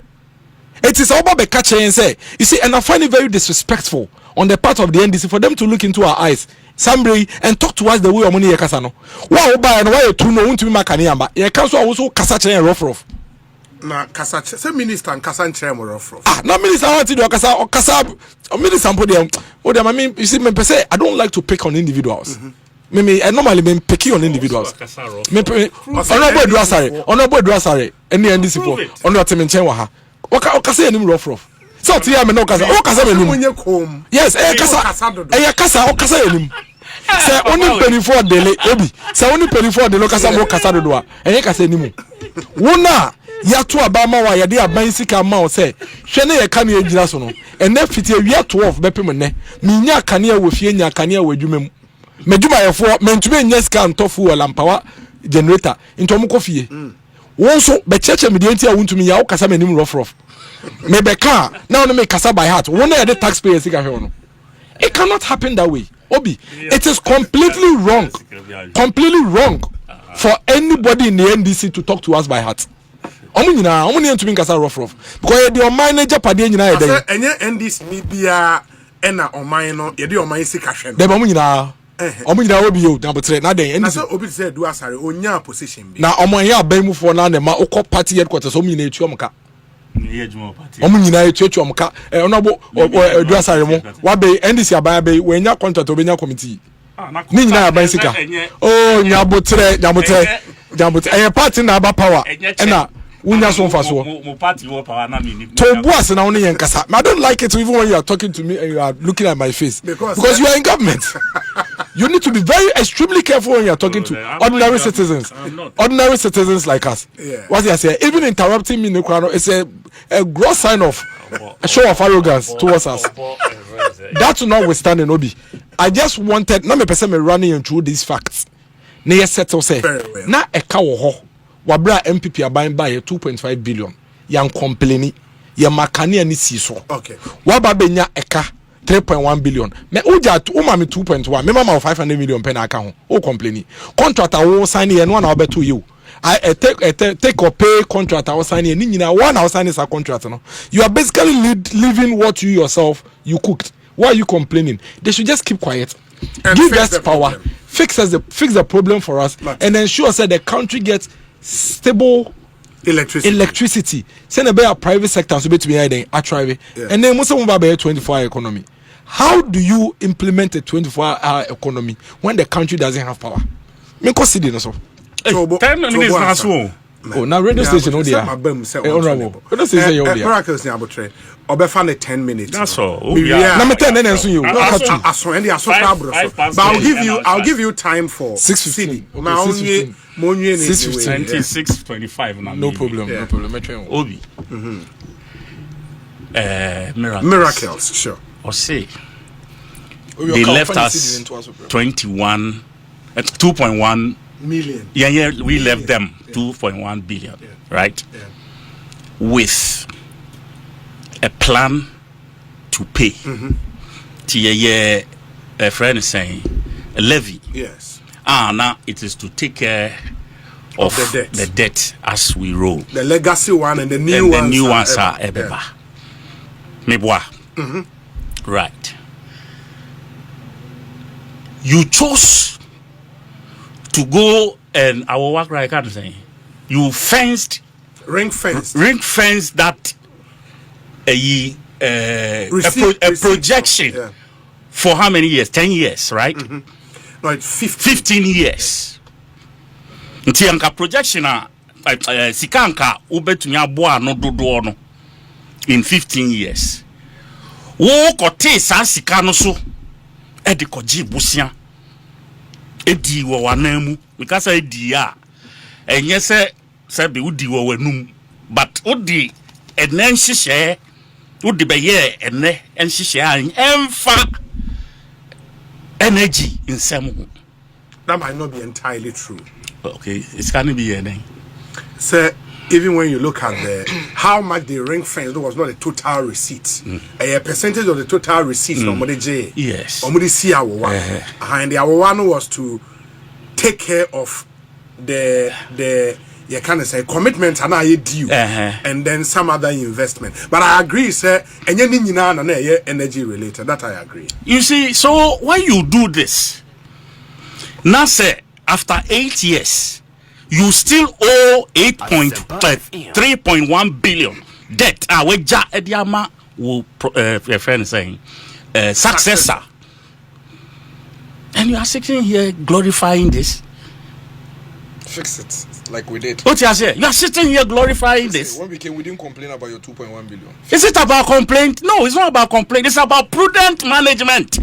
It is about the catcher and say, you see, and I find it very disrespectful on the part of the NDC for them to look into our eyes, somebody, and talk to us the way of money yakasano. Why buy and why to know to be makaniamba? You can't also kasache and rough. Na kasache se minister and kasanche mo rough. Na minister want to do kasa minister podium. I mean, you see, me say I don't like to pick on individuals. I normally been picking on individuals. Honorable Duasare, any NDC for honorable Temenchen waha. Okasa enim rough. So tia me no kasa. Okasa enim. Yes, okasa enim. Say only penny for dele obi. Say only penny for dele okasa mo kasa do a. Enye kasa enim. Wona ya to abama wa ya de aban sika ma o say hwe ne ye ka ne agyina so no. Ene fiti awia 12 bepem ne. Minya kane a wo fie nya kane a wo adwuma mu. Meduma yefo mentube nya sika ntofu wala mpawa generator ntom ko fie. Won so be cheche me de ntia wontumi ya wo kasa manim rough. Me be ka na no me kasa by heart. Won na the taxpayer sika hwe no. It cannot happen that way. Obi, it is completely wrong. Completely wrong for anybody in the NDC to talk to us by heart. Omu to kasa rough because the manager pade nyina e dey. Enye NDC media ena oman no ye dey oman sika hwe no. Dey omu nyina obi yo na botre na den NDC. Na so obi say do asare onya position bi. Na omo ya abanmufo na na ma ukọ party headquarters omu nyina etu omka. Omu nyina etu omka. Onabo do asare mo. Wa be NDC aban be we nya contract obenya committee. Ni nyina aban sika. Oh nyabotre. Eye party na aba power. Ena unya so mfa so to boss na woni yenkasa. I don't like it even when you are talking to me and you are looking at my face because you are in government. You need to be very extremely careful when you are talking to ordinary citizens. Ordinary citizens like us. What you say, even interrupting me is a gross sign of a show of arrogance towards us. That notwithstanding, Obi, I just wanted na me person me running through these facts. Na yes settle say na eka wo ho wabra MPP aban ba 2.5 billion yan complaini ya makane ani si so. Okay. Waba benya eka 3.1 billion. Me uja uma me 2.1. Me mama 500 million pen aka ho. O complaini. Contractor wo sign ye no na obeto you. I take or pay contract I was signing ni nyina one I was signing a contract no. You are basically living what you yourself you cooked. Why are you complaining? They should just keep quiet. And give us power. Fix the problem for us and ensure that the country gets stable electricity. Send a private sector so to be actually and then most of them 24-hour economy. How do you implement a 24-hour economy when the country doesn't have power? Make us Cedi no so. 10 minutes na so. Oh, now radio station no there. Honorable. Radio station you there. Miracles ni abotre. Obefa 10 minutes. That's all. Na me 10 na so you. But I'll give you time for 6:15. Na onye monye 26:25 na. No problem. Obi. Miracles, sure. Or say they left us 2.1 million. Yeah, we left them 2.1 billion, right? Yeah. With a plan to pay. A friend is saying, levy. Yes. Now it is to take care of the debt as we roll. The legacy one and the new ones. The new ones are Ebeba. Mebwa. Right. You chose to go and our work right can't say. You fenced ring fence that a projection for how many years? 10 years, right? No, it's 15 years. Nti anka projection sika anka ubetumi aboa no dodo no in 15 years. Wo kote sa sika no so e de koji busia edi wo wanamu because edi a enye se be udi wo wanum but odi enen hihye odi be ye ene enhihye an emfa energy in some. That might not be entirely true. Okay, it's can be anything. So even when you look at how much the ring fence was not a total receipt, a percentage of the total receipts yes. And the one was to take care of the you can say commitment and I due and then some other investment. But I agree, sir, and energy related. That I agree. You see, so when you do this, now say after 8 years, you still owe 3.1 billion debt. Weja Ediama will your friend saying successor. And you are sitting here glorifying this. Fix it like we did. What you say? You are sitting here glorifying this. When we came, we didn't complain about your 2.1 billion. Is it about complaint? No, it's not about complaint. It's about prudent management.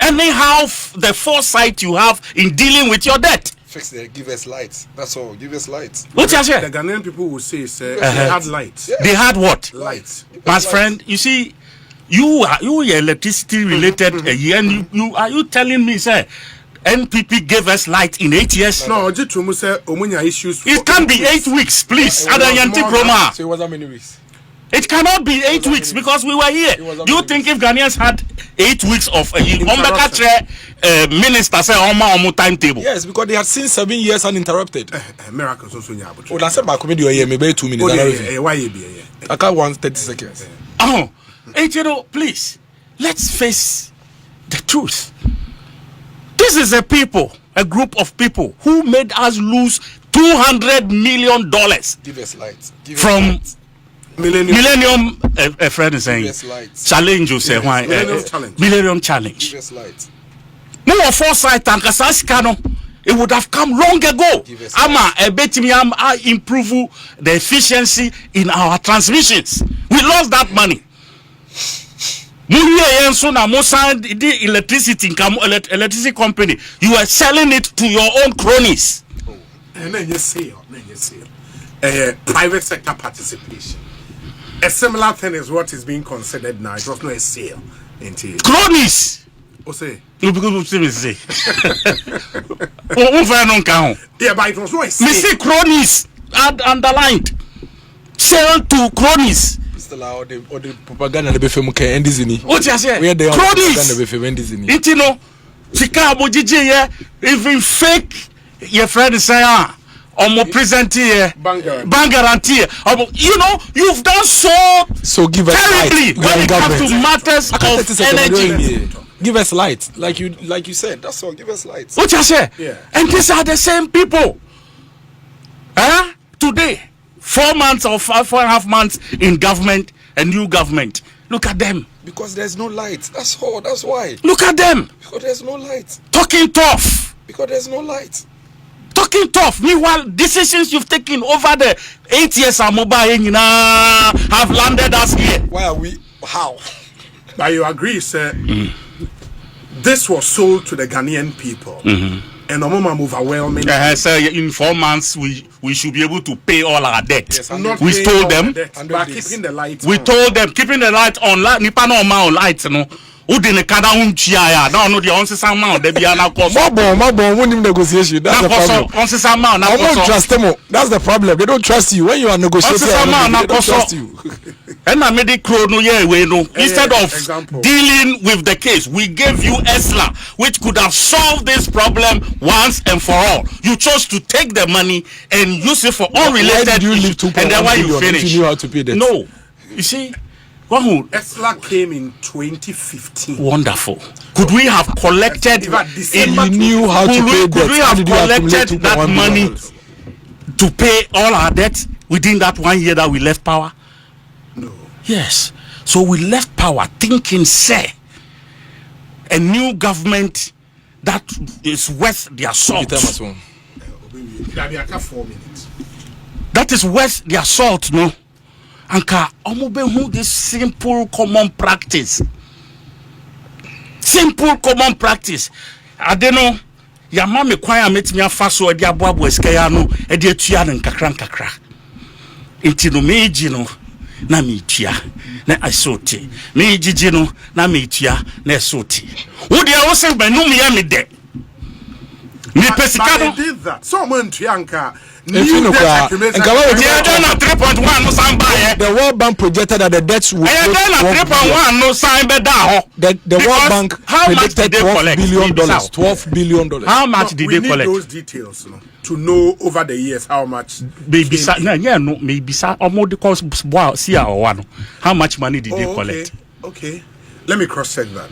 Anyhow, the foresight you have in dealing with your debt. Fix it. Give us light. That's all. Give us light. What you say? The Ghanaian people will say, sir, they had light. Yeah. They had what? Light. My friend, you see, you are electricity related, and you are you telling me, sir? NPP gave us light in 8 years. No, issues. It can't be 8 weeks, please. So it was how many weeks? It cannot be 8 weeks because we were here. Do you think if Ghanaians had 8 weeks of minister say on timetable? Yes, because they had seen 7 years uninterrupted. Miracles also oh, that's about comedy. Maybe 2 minutes. I can't 30 seconds. Oh, please, let's face the truth. This is a group of people who made us lose $200 million. Give us light. From Millennium. A friend is saying challenge. You say why? Millennium challenge. Give us light. More foresight and Kasaskano. It would have come long ago. Ama improve the efficiency in our transmissions. We lost that money. The electricity company, you are selling it to your own cronies. And then you see, private sector participation. A similar thing is what is being considered now. It was not a sale. Cronies. Say. Yeah, but it was not a sale. Missy cronies underlined. Sell to cronies. Or the propaganda the BFM can Disney. What you say? Cronies. You know, Chicago GG even fake your friend say more present here bank guarantee. You know, you've done so give us terribly light. When it comes to matters of energy. Give us light, like you said. That's all. Give us light. What you say? Yeah. And these are the same people. Today. 4 months or 4.5 months in government, a new government. Look at them. Because there's no light. That's all. That's why. Look at them. Because there's no light. Talking tough. Because there's no light. Talking tough. Meanwhile, decisions you've taken over the 8 years have landed us here. Why are we? How? But you agree, sir? This was sold to the Ghanaian people. And overwhelming. So in 4 months we should be able to pay all our debt. Yes, we told them, but keeping the light. We told them keeping the light on. Nipa no light, no. Udine kada unchia ya. No the onsesa ma de bia na koso. Mabo won negotiation. That's the problem. Onsesa ma na koso. They don't trust them. That's the problem. They don't trust you when you are negotiating. They don't trust you. And I made it no yeah we no. Instead of dealing with the case, we gave you ESLA, which could have solved this problem once and for all. You chose to take the money and use it for unrelated issues, and then why you finish? You knew how to pay that. No, you see. ESLA came in 2015. Wonderful. Could we have collected? You knew how to pay could we have collected that money to pay all our debts within that 1 year that we left power? No. Yes. So we left power thinking, say, a new government that is worth their salt. That is worth their salt, no? Anka omobehu this simple common practice. Simple common practice. Adeno ya mame kwan ya metimi afaso e dia boabo eskeya no e dia tua ne nkakra. Enti no meji no na metua na asoti. Meji no na metua na asoti. Wo dia wo se banum ya me de. Me pesika no did that. So man tuanka. The World Bank projected that the debts would the World Bank predicted $12 billion. How much did they collect? We need those details to know over the years how much. How much money did they collect? Okay. Let me cross-check that.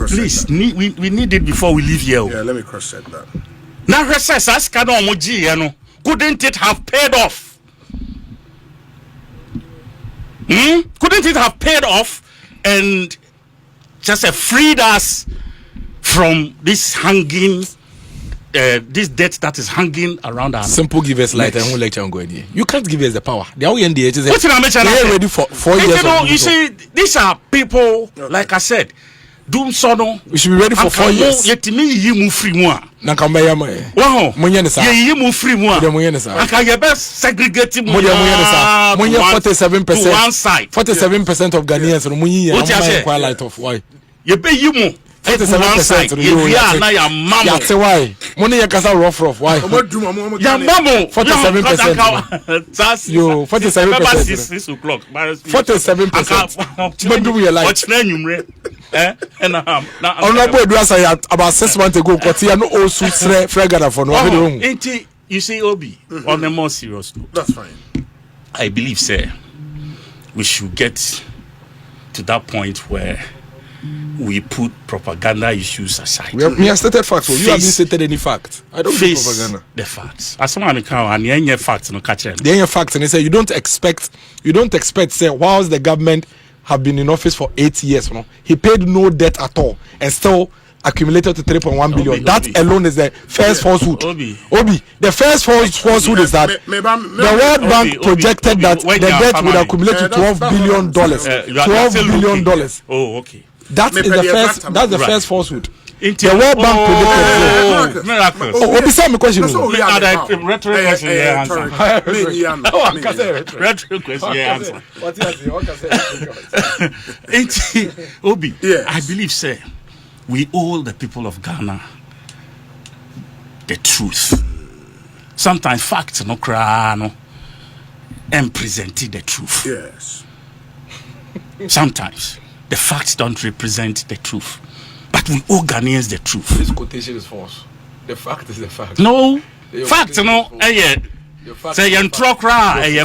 Please, we need it before we leave here. Yeah, let me cross-check that. Now, couldn't it have paid off? Couldn't it have paid off and just freed us from this hanging, this debt that is hanging around us? Simple give us light and won't let you go in here. You can't give us the power. They are ready for 4 years. You see, these are people, like I said, we should be ready for 4 years. Wow. Segregating 47%. To one side. 47% of Ghanaians. Light of why? You pay you more. 47%. That's why. Money you can rough. Why? 47%. That's you 47%. 6 o'clock. 47%. But do we like? Honorable Edwasa about 6 months ago. No also fragada for no. You see, Obi, on a more serious note. That's fine. I believe, sir, we should get to that point where we put propaganda issues aside. We have stated facts. You haven't stated any fact. I don't face do propaganda. The facts. As someone can and the facts no catch them. The facts and they say you don't expect say whilst the government have been in office for 8 years, he paid no debt at all and still accumulated to 3.1 billion. That alone is the first falsehood. Obi, the first falsehood is that the World Bank projected that the debt would accumulate to $12 billion. $12 billion. Oh, okay. That's the first falsehood. The World Bank predicted. Miracles. Obi, say me question. Obi, I believe, sir, we owe the people of Ghana the truth. Sometimes facts no cry no and presenting the truth. Yes. Sometimes the facts don't represent the truth. But we owe Ghanaians the truth. This quotation is false. The fact is the fact. No. Fact, no. Say you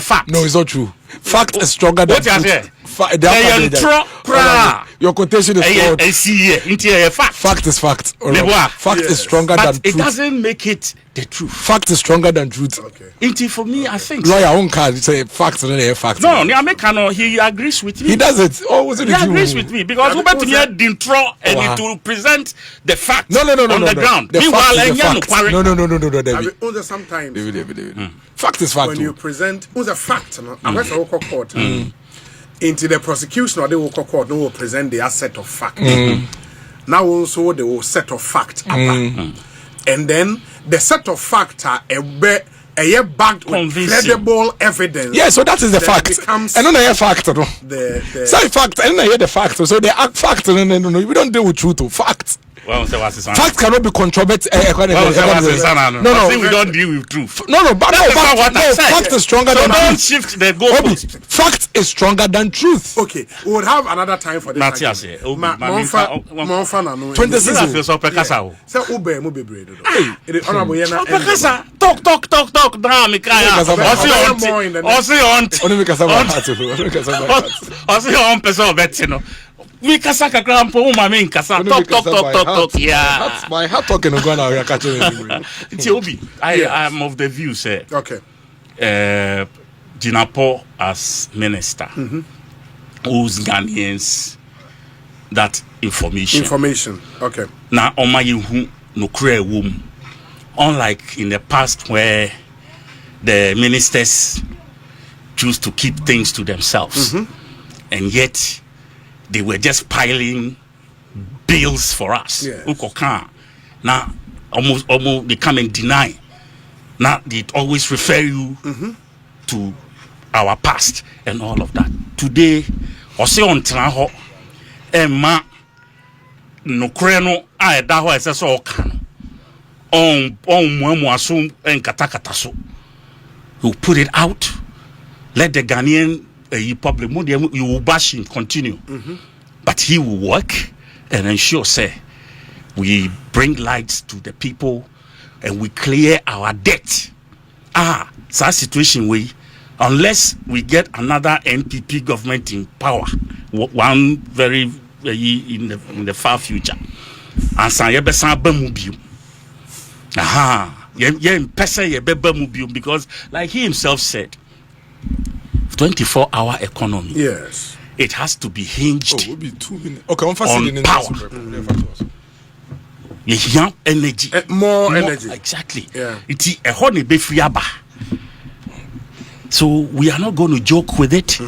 fact. No, it's not true. Fact is stronger than truth. Your quotation is false. Fact is fact. Fact is stronger than truth. It doesn't make it the truth. Fact is stronger than truth. Okay. For me, I think lawyer own card say fact no fact. No, he agrees with me. He does it. Oh, was it he agrees with me because who better here intro and to present the fact on the ground. Meanwhile, no. Sometimes fact is fact. When you present a fact, court into the prosecution or they will court, they will present the asset of fact. Now also they will set of fact, and then the set of fact are a backed with Convincing. credible evidence. Yeah, so that is the then fact. it becomes And then I hear fact, no. the Say fact, and then I hear the fact. So they act fact, no. We don't deal with truth, oh. Fact. Well, say what's his Fact cannot be controverted. Well, say what's his No, I think we don't deal with truth. No, but That is not what I said. fact is stronger So than don't truth. shift the Obi, goalpost. fact is stronger than truth. Okay, we would have another time for this. Matthias, argument. Obi, Ma- ma- Monfa- ma- Monfa na no. 26 I feel so prekasa. Say ube mo bebre do. It is honorable Yena. Prekasa, talk. Nah, me kaya. More in the next- Only make us have a heart. Only make us have a heart. Ɔsi ɔn pɛ sɛ ɔbɛ ti no mi kasa kakra mpo wo ma mi nkasa Only talk make us have my heart. yeah. My heart talking on Ghana. We are catching it. Nti Obi, I am of the view say Okay. Jinapo as minister owes Ghanaians that information. Okay. Na ɔma yehu no kura wom. Unlike in the past where the ministers choose to keep things to themselves, and yet they were just piling bills for us. Yes. Ukoka. Now, almost they come and deny. Now they always refer you to our past and all of that. Today, ose on traho, Emma no kreno a da ho ese so oka on muamuaso en katakata so. You put it out. Let the Ghanaian public, you will bash him, continue. But he will work and ensure, say, we bring lights to the people and we clear our debt. Such situation unless we get another NPP government in power, one very in the far future, and because like he himself said, 24-hour economy. Yes. It has to be hinged Will be 2 minutes. Okay, I'm on power. Young energy. More energy. Exactly. Yeah. It's a honey be free. So we are not going to joke with it.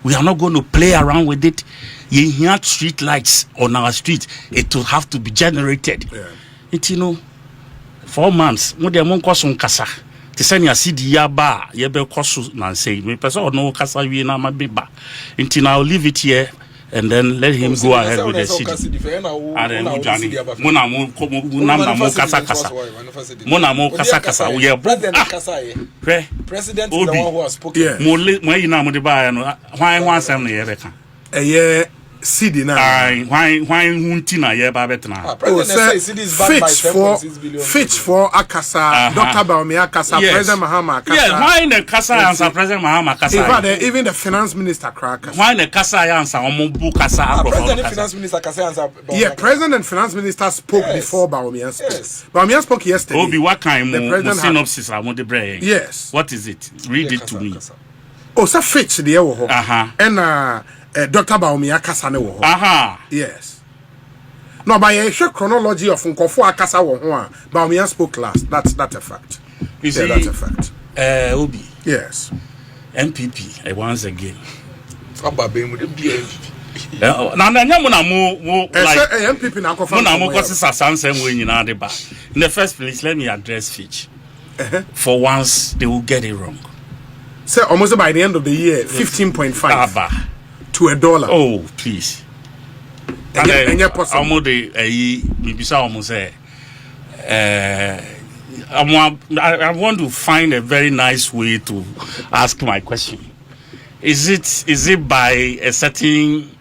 We are not going to play around with it. You hear street lights on our street. It will have to be generated. Yeah. It's 4 months. Mo de mon koso nkasa. Te send ya Cedi ya ba ye be koso na say me person no kasa wi na ma be ba. Until I'll leave it here and then let him go ahead with the Cedi. And then Mona mo kasa we are President is the one who has spoken. Yeah. mo yi na mo de ba no hwan asem na ye be ka. Cedi na. Hwan hunti na ye ba betena. President says Cedi is backed by 7.6 billion. Fitch for Akasa, Dr. Baumi Akasa, Yes. President Mahama Akasa. Yes, why the kasa answer President Mahama In kasa? fact, even the finance minister Krakasa. Why the kasa answer omo kasa? President and Finance Minister Kase answer. Yeah, President and Finance Minister spoke before Baumia spoke. Yes. Baumia spoke yesterday. Obi, what kind The of president had- synopsis I want to bring? Yes. What is it? Read it to me. Oh, so Fitch the year Uh-huh. and Dr. Baumi Akasa ne wo. Aha. Yes. No, by a chronology of Nkofo Akasa wo ho a, Baumia spoke last. That's a fact. You see, Yeah, that's a fact. Obi, Yes. MPP, once again. Say Like, MPP na Nkofo. mo kwasi sasanse we nyina de ba. In the first place, let me address Fitch. For once, they will get it wrong. Say almost by the end of the year, 15.5 Aba. to $1. Oh, please. And yet possible. Almost the almost say. I want to find a very nice way to ask my question. Is it by a certain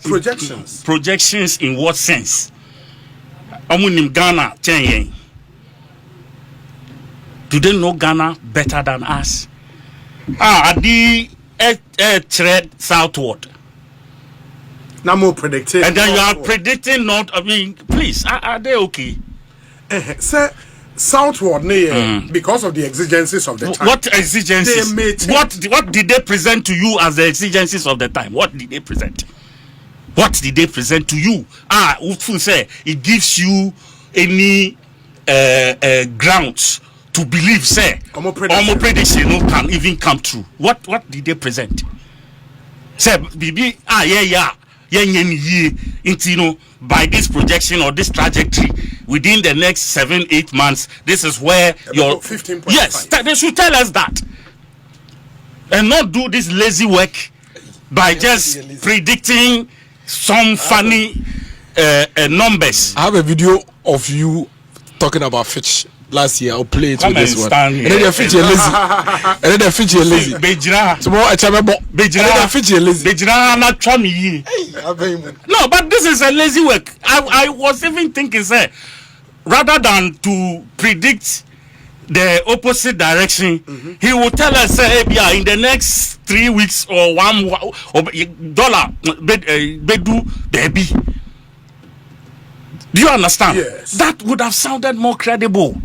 Projections. Projections in what sense? Amunim Ghana chen. Do they know Ghana better than us? Adi tread southward. Now more predicting. And then you are predicting not. I mean, please, are they okay? Say southward because of the exigencies of the time. What exigencies? They may take- What did they present to you as the exigencies of the time? What did they present? What did they present to you? Ufu say it gives you any grounds to believe. Say, Omo prediction. no can even come true. What did they present? Say, Bibi, yeah. By this projection or this trajectory, within the next 7-8 months, this is where your 15.5. Yes, they should tell us that, and not do this lazy work by just predicting some funny numbers. I have a video of you talking about Fitch last year. I'll play it Come with this and one. stand And here. then Fitch is lazy. And then the Fitch is lazy. Bejira. Tomorrow I tell me, Bejira. Fitch is lazy. Bejira na try me. No, but this is a lazy work. I was even thinking, say, rather than to predict the opposite direction, he will tell us, say, yeah, in the next 3 weeks or $1 bedu baby. Do you understand? Yes. That would have sounded more credible.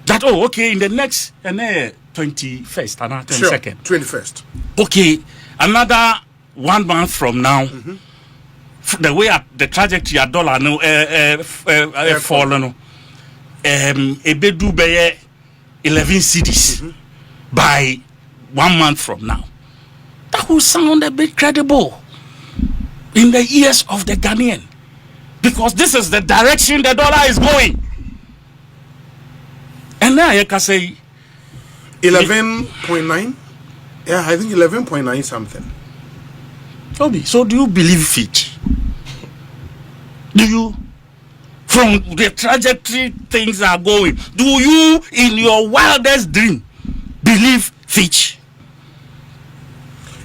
That, oh, okay, in the next 21st and 22nd. 21st. Okay, another 1 month from now, the way the trajectory of dollar no fall no, ebedu beye 11 cedis by 1 month from now. That will sound a bit credible in the ears of the Ghanaian, because this is the direction the dollar is going. And now you can say 11.9. Yeah, I think 11.9 something. Obi, so do you believe Fitch? Do you? From the trajectory things are going, do you in your wildest dream believe Fitch?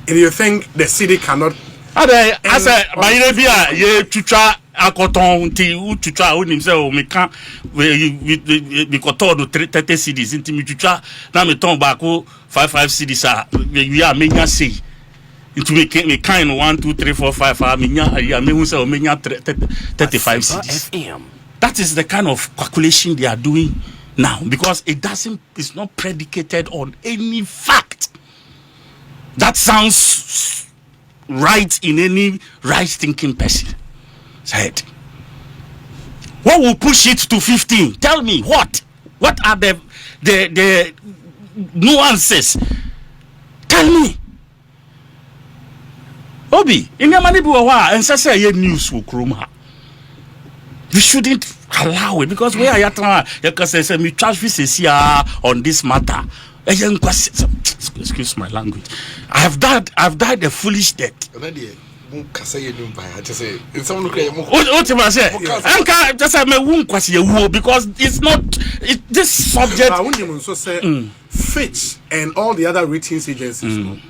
If you think the city cannot, As a Bayrebia, ye tucha akoton ti tucha unim se o me kan we koto do 30 cedis inti mi tucha na me ton back 55 cedis a we are menya say into me kind 1 2 3 4 5 menya ya me hu se o menya 35 cedis. That is the kind of calculation they are doing now, because it's not predicated on any fact that sounds right in any right thinking person said. What will push it to 15? Tell me what are the nuances? Tell me. Obi, in your money and say news will chroma. We shouldn't allow it, because we are trying to me charge fees here on this matter. Excuse my language. I've died a foolish death. Because it's not this subject. Fitch and all the other ratings agencies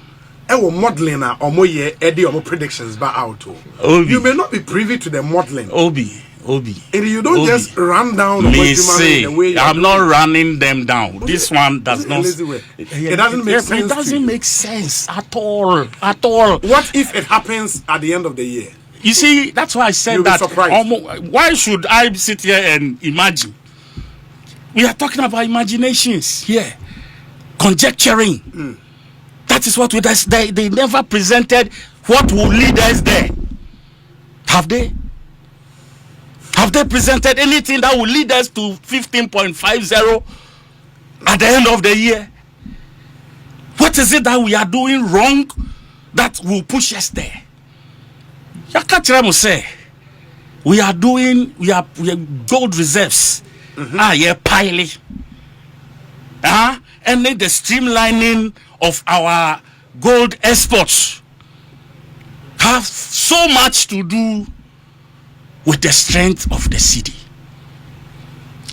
modeling or predictions out. You may not be privy to the modeling. Obi. And you don't just run down the way I'm not running them down. This one does not. It doesn't make sense. It doesn't make sense at all. At all. What if it happens at the end of the year? You see, that's why I said You'll that. Why should I sit here and imagine? We are talking about imaginations here, conjecturing. That is what they never presented what will lead us there. Have they? Have they presented anything that will lead us to 15.50 at the end of the year? What is it that we are doing wrong that will push us there? Yakachiramu say we are gold reserves. Piling. And then the streamlining of our gold exports have so much to do with the strength of the city.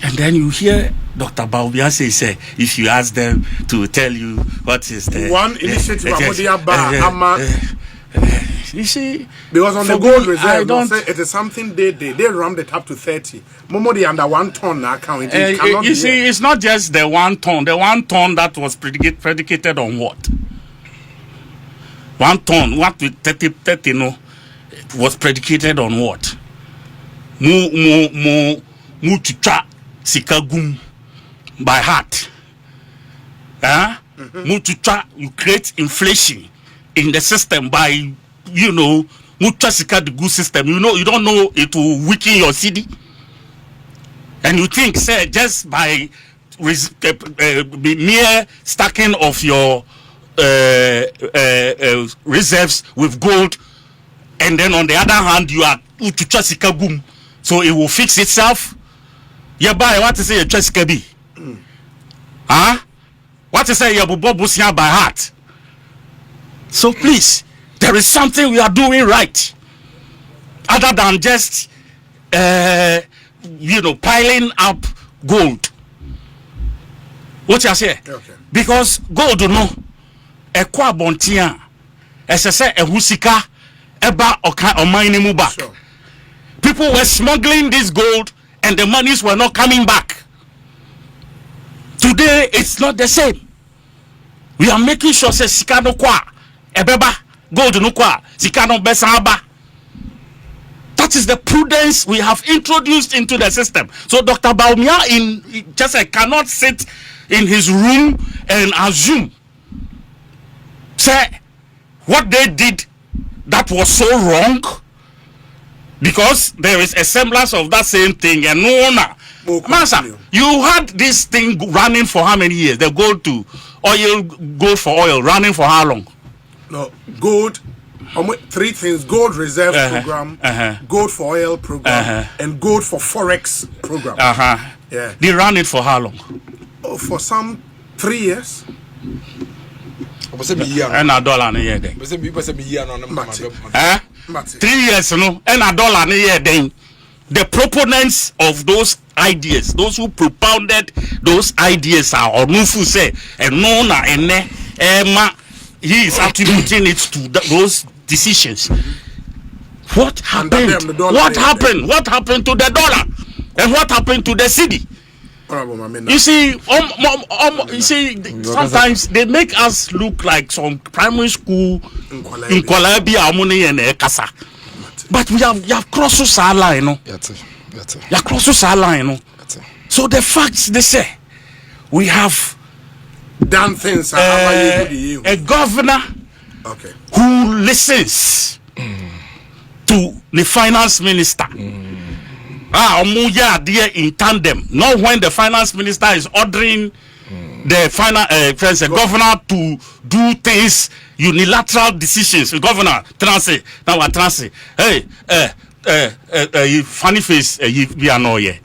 And then you hear Dr. Aboagye say, if you ask them to tell you what is the one initiative, you see, because on the gold reserve, it is something they rammed it up to 30. Momodi under 1 ton account. You see, it's not just the 1 ton. The 1 ton that was predicated on what? 1 ton, what with 30 no, was predicated on what? Mu chucha sikagum by heart. Mu chucha, you create inflation in the system by, mu chucha the good system. You don't know it will weaken your city. And you think, say, just by mere stacking of your reserves with gold, and then on the other hand, you are chucha sikagum. So it will fix itself. You buy what to say a cheskabi. Huh? What to say you busia by heart. So please, there is something we are doing right. Other than just piling up gold. What you say? Okay. Because gold no ekwa bontia esese ehusika eba oka oman back. Sure. People were smuggling this gold and the monies were not coming back. Today it's not the same. We are making sure say sika no kwa ebeba gold no kwa sika no besaba. That is the prudence we have introduced into the system. So Dr. Baumia just cannot sit in his room and assume say what they did that was so wrong, because there is a semblance of that same thing. And Master, you had this thing running for how many years? The gold for oil running for how long? No, gold. Three things: gold reserve program, gold for oil program, and gold for forex program. Yeah, they ran it for how long? Oh, for some 3 years. And a dollar a year then. 3 years, no, and a dollar a year then. The proponents of those ideas, those who propounded those ideas are Onufu say, and Nona and he is attributing it to those decisions. What happened? What happened? What happened to the dollar? And what happened to the cedi? You see, sometimes they make us look like some primary school in Kwalabi, Amuni, and Ekasa. But we have crossed our line, no? We have crossed our line, no? So the facts they say, we have done things. A governor who listens to the finance minister. In tandem, not when the finance minister is ordering the governor to do things, unilateral decisions. The governor hey, funny face, we are no here.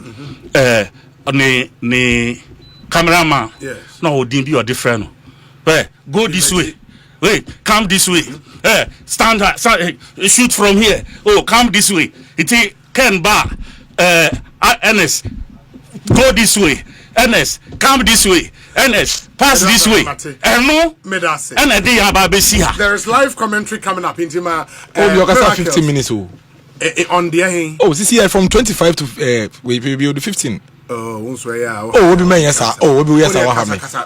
Cameraman, yes. No, didn't be different. Go this way. Wait, come this way. Stand, shoot from here. Oh, come this way. It can bar. Ernest, go this way. Ernest, come this way. Ernest, pass this way. There is live commentary coming up into my 15 minutes. On the this year from 25 to we will be 15. We'll be man, yes, sir. Oh, we'll be yes, sir.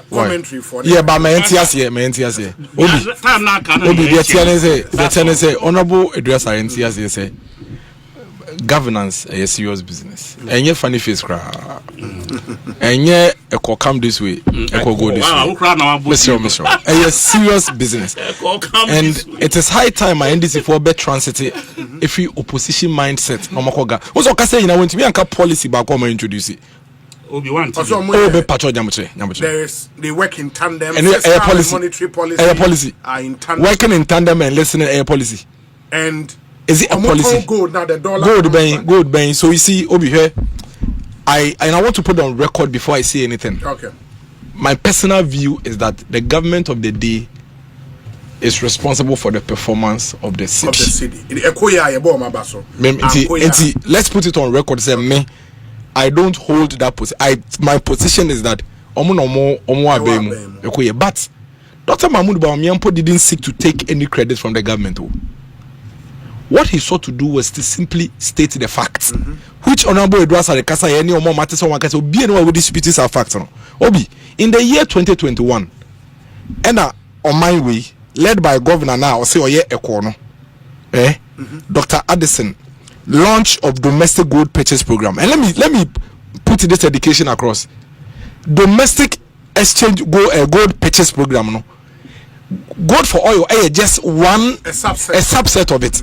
Commentary for yeah, but my NTS here, my NTS here. Obi, the tenant say, honorable address, our NTS say, governance is a serious business. And yet, funny face cry. And yet, a call come this way, a call go this way. Mr. A serious business. And it is high time my NDC for better transit if you opposition mindset. Also, I say, when to me, I policy back home introduce it. There is they work in tandem. And air policy, monetary policy, air policy, in tandem. Working in tandem and listening air policy. And is it a policy? Gold now, the dollar. Gold buying. So you see, Obi here. I want to put on record before I say anything. Okay. My personal view is that the government of the day is responsible for the performance of the city. Let's put it on record. Say me, I don't hold that position. My position is that but Dr. Mahmoud Bawumia didn't seek to take any credit from the government. What he sought to do was to simply state the facts, which honorable Edwasa Rekasa any or more matters on one case will be anywhere with disputes are facts. Obi, in the year 2021, and on my way, led by governor now, or say, oh yeah, Ekono, Dr. Addison, launch of domestic gold purchase program. And let me put this education across. Domestic exchange gold purchase program. No, gold for oil, just a subset of it.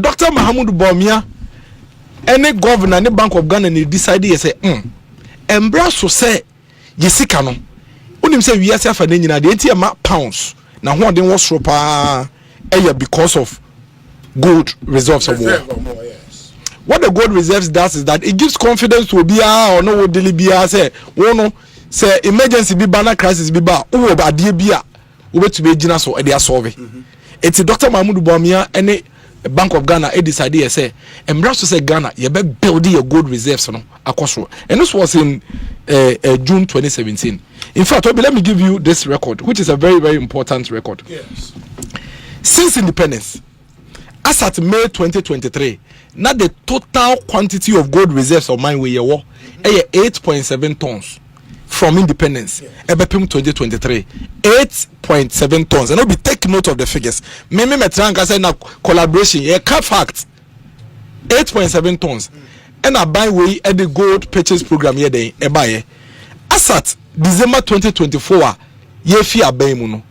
Dr. Mahmoud Bawumia, any governor, any Bank of Ghana, and decided to say, embrace so say, Jessica no. Unim say we are for the ATM pounds. Now what they was because of gold reserves of war. what the gold reserves does is that it gives confidence to Obia or no daily Bia say, no, say emergency be banner crisis be ba, oh, adie bia, ube to be gina so, they solve it. It's a Dr. Mahmoud Bawumia, any Bank of Ghana, decided, say, embrace to say Ghana, you better build your gold reserves, no, across. And this was in June 2017. In fact, let me give you this record, which is a very, very important record. Yes. Since independence, as at May 2023, now the total quantity of gold reserves of mine we 8.7 tons from independence. Ebepim 2023, 8.7 tons. And I'll be taking note of the figures. Maybe Metranka say na collaboration. Fact, 8.7 tons. And I buy way at the gold purchase program here day. Buy as at December 2024, ye fi abemuno.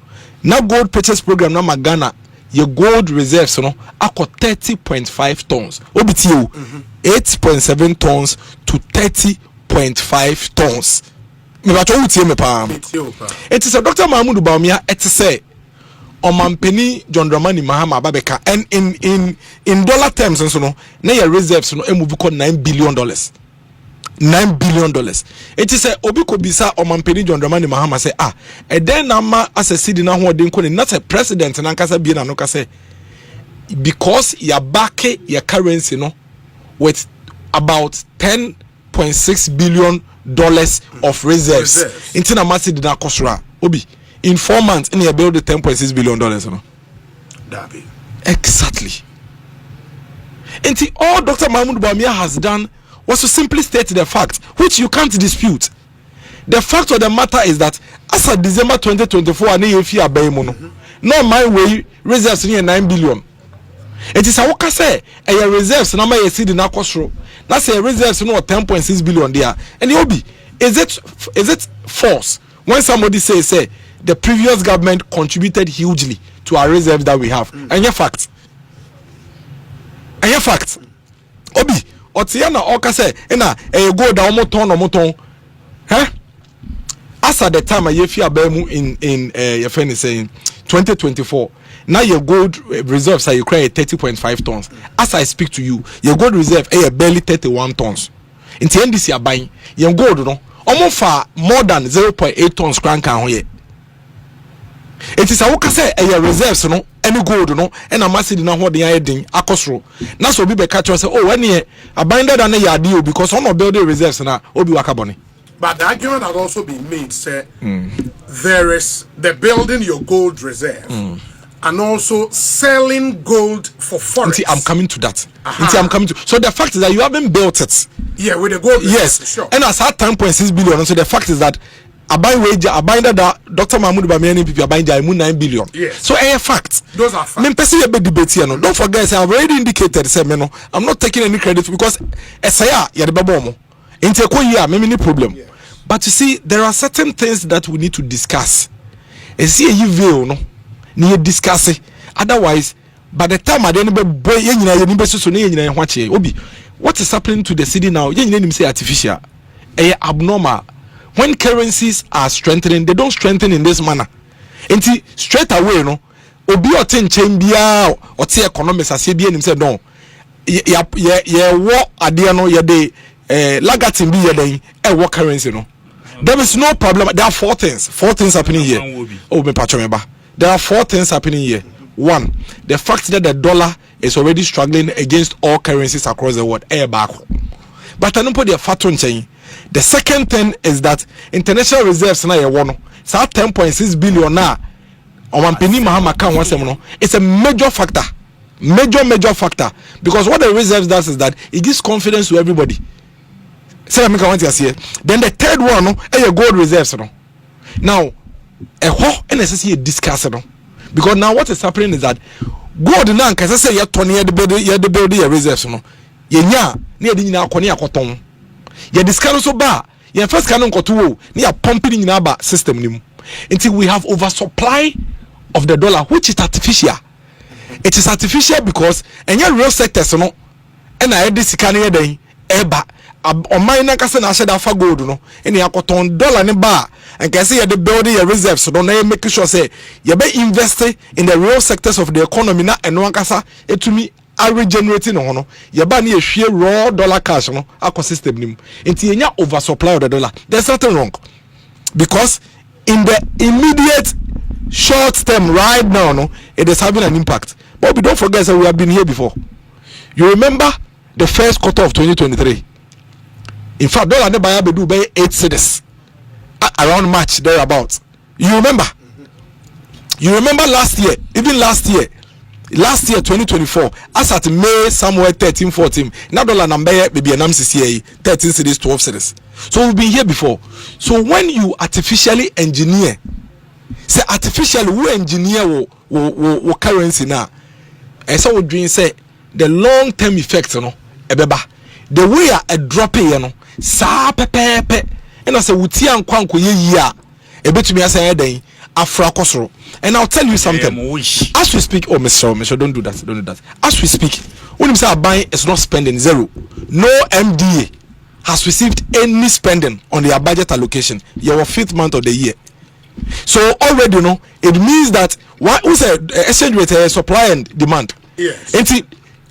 Now gold purchase program na Ghana. Your gold reserves, ako 30.5 tons. OBTO, 8.7 tons to 30.5 tons. It is a Dr. Mahmoud Bawumia. It say, Omampeni John Dramani Mahama Babeka, and in dollar terms, and so no, your reserves, move $9 billion. $9 billion. It is a Obiko Bisa Omampeni John Dramani Mahama say, and then Nama as a Cedi na who didn't not a president and Ankasa Bien and Okase because you back your currency with about $10.6 billion of reserves. Intina Masi did not cost Obi in 4 months in your build the $10.6 billion. Exactly. And all Dr. Mahmoud Bawumia has done was to simply state the fact, which you can't dispute. The fact of the matter is that as of December 2024, no my way reserves near 9 billion. It is a waka say a reserves number you see the nakosro. That's a reserves no 10.6 billion there. And the Obi, is it false when somebody say the previous government contributed hugely to our reserves that we have? And your fact. Obi, Otiana Oka say, go down moton. Huh? As at the time I feel in your friend is saying 2024. Now your gold reserves are you cry 30.5 tons. As I speak to you, your gold reserve are barely 31 tons. In the end this year buying your gold almost far more than 0.8 tons crank on here. It is a worker say your reserves any gold and a massive na what the heading akosro. Now so be catch say oh when you a binder than a deal because some of building reserves na obi wakaboni. But the argument had also been made, say there is the building your gold reserve and also selling gold for forex. I'm coming to that. I'm coming to. So the fact is that you haven't built it. Yeah, with the gold. Yes, sure. And as at 10.6 billion. So the fact is that I buy wage, I bind that Dr. Mahmoud Bawumia people buying 9 billion. Yes. So a fact. Those are facts. Me a debate here. No. Don't forget, I've already indicated. Say, no, I'm not taking any credit because Esaya ya the babomo. Into a no problem. Yes. But you see, there are certain things that we need to discuss. And see you will no need discuss it. Otherwise, by the time I don't Obi, what is happening to the Cedi now? You say artificial, abnormal. When currencies are strengthening, they don't strengthen in this manner. And straight away, no, Obi or ten chambia or see economics as CBN said no. What adiano ya de lagatin be ya what currency no. There is no problem. There are four things happening here. Oh, me patch. There are 4 things happening here. 1, the fact that the dollar is already struggling against all currencies across the world. But I don't put the fat on chain. The second thing is that international reserves na one. So 10.6 billion na. It's a major factor. Major factor. Because what the reserves does is that it gives confidence to everybody. Then the third one is gold reserves. Now, a discuss because now what is happening is that gold now can say you turn the building reserves you discuss so bad you first cannot go to near pumping in our system until we have oversupply of the dollar, which is artificial. It is artificial because any real sectors and I had this kind of day on my nakasa na sheda fa gold no ene yakoton dollar ne ba and can see the building your reserves so don't make sure say you be invest in the real sectors of the economy na eno akasa etumi are regenerating on no yeba na ehwie raw dollar cash no akọ system nim enti enya oversupply of the dollar. There's nothing wrong because in the immediate short term right now no it is having an impact. But we don't forget that we have been here before. You remember the first quarter of 2023. In fact, dollar ne buy do by 8 cedis around March thereabouts. You remember? You remember last year, even last year 2024, as at May somewhere 13, 14, now dollar number maybe an MCCA 13 cedis, 12 cedis. So we've been here before. So when you artificially engineer, say artificially we engineer wo currency now, and so we dream say the long term effects, you know, ebeba. The way a drop you know, sa pepe, and I say wuti ankwanko ye ya, ebetumi asa eden afra kosoro. And I'll tell you something. As we speak, oh Mr. Don't do that. As we speak, when you say buying is not spending zero, no MDA has received any spending on their budget allocation. Your 5th month of the year. So already, you know, it means that what we say exchange rate supply and demand. Yes. And see,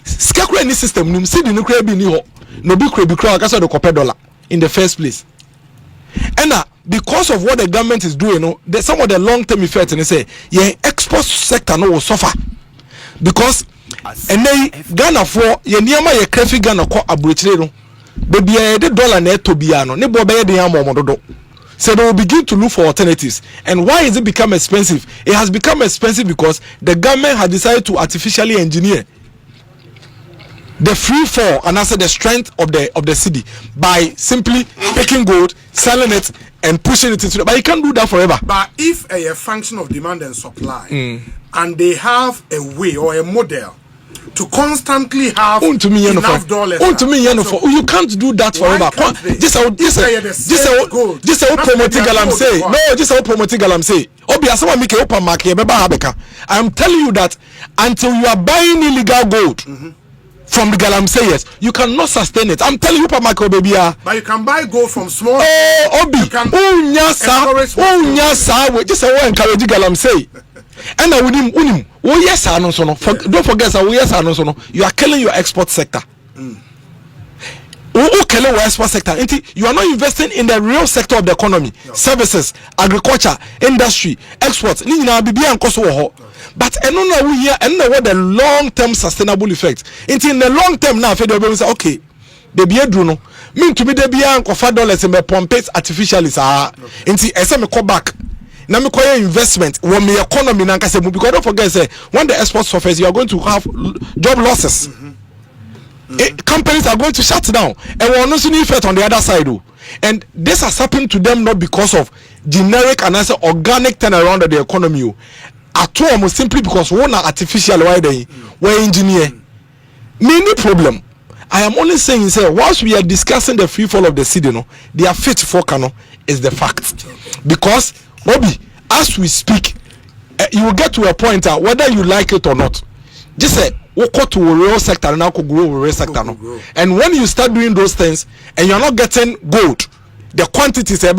scarcity any system, no see the nuclear be ni ho, no be crowd because of the copper dollar in the first place. And because of what the government is doing, you know, there's some of the long-term effects, and they say, yeah, export sector no will suffer because and then Ghana for ye niama ye krefi Ghana ko abuchire no, baby the dollar na to biano, ne bo be de amomododo. So they will begin to look for alternatives. And why is it become expensive? It has become expensive because the government has decided to artificially engineer the free fall and also the strength of the city by simply taking gold, selling it, and pushing it into the. But you can't do that forever. But if a function of demand and supply, and they have a way or a model to constantly have enough dollars, you can't do that forever. Just promoting galamsey. No, just promoting galamsey. I am telling you that until you are buying illegal gold. From the galamseyers, you cannot sustain it. I'm telling you, Pamako baby. But you can buy gold from small. Obi. Just encourage galamsey. And now with him, yes, I know so. Don't forget that yes, I know so. You are killing your export sector. Killing your export sector. You are not investing in the real sector of the economy, services, agriculture, industry, exports. But I don't know here and know what the long-term sustainable effects. In the long term now, Federal say, okay, the beer druno mean to be the beer and $5 in my pompes artificially. Inti esa me call back. Now me call investment when me economy na kase because don't forget say when the export suffers, you are going to have job losses. Companies are going to shut down, and we're not seeing effect on the other side. And this has happened to them not because of generic and also organic turnaround of the economy. At all, simply because one are artificial why they were engineer. Many problem. I am only saying say whilst we are discussing the free fall of the city, no, they are fit for Kano is the fact. Because Bobby, as we speak, you will get to a point whether you like it or not. Just say we go to a real sector and now could grow a real sector. No? And when you start doing those things and you're not getting gold, the quantities are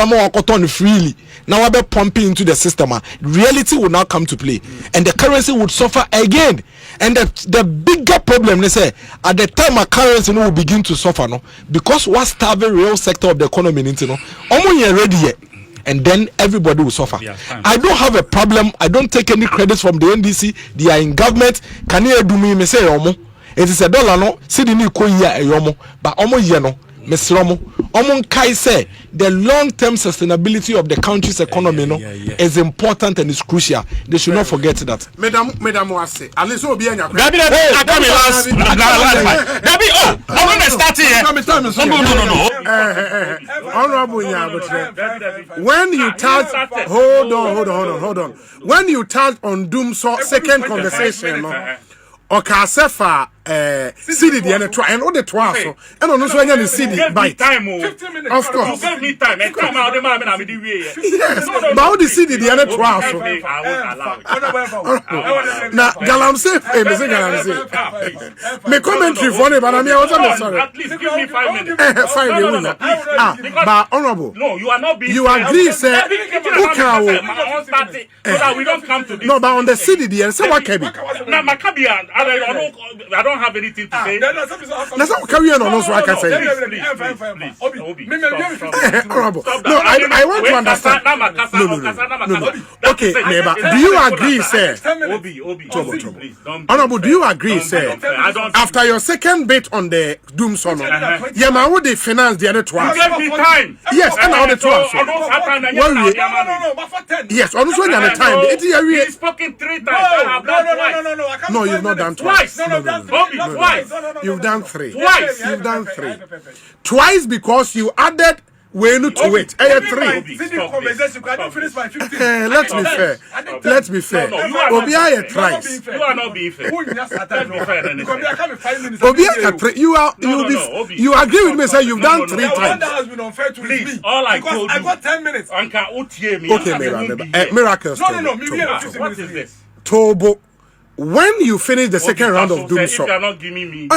freely. Now we're pumping into the system. Reality will now come to play, and the currency would suffer again. And the bigger problem, they say, at the time our currency will begin to suffer, no, because what's starving real sector of the economy, no, ready yet, and then everybody will suffer. Yeah, I don't have a problem. I don't take any credits from the NDC. They are in government. Can you do me? Me say it is $1 no. See the new year but year no. Mr. Romo, Kai say the long-term sustainability of the country's economy is important and is crucial. They should not forget that. Madam, Wase, at least will be in your Dabi, I come last. Dabi, I want to start here. No. Honorable, when you touch, hold on. When you touch on Doom's second conversation, no. Okasefa Cedi the and try and all the twice and on so any Cedi bite time of course give me time and come out the man am the way yes but all the Cedi the and twice now galamsey me say galamsey me commentary for it but I was sorry at least give me 5 minutes fine you will but honorable no you are not being you agree say so that we don't come to this no but on the Cedi the and say what can be na makabi I don't don't have anything to say. Let's not carry on also. I can say. Honorable. No, I want to understand. No. Okay, neighbor, do you agree, sir? Honorable, do you agree, sir? After your second bit on the doom son, Yama would they finance the other twice? Yes, and all the twice. Yes, on this one at a time. He's spoken 3 times. No, you've not done twice. Twice. You've done 3. Twice. You've done 3. Twice because you added way to it. 3. Let's be fair. Obia tries. You are not being fair. You agree with me, sir? You've done 3 times. That has been unfair to me. All I told you. I got 10 minutes. Okay, Miracles. No. What is this? Tobo. When you finish the second round of Doom If you Shop, are not giving me,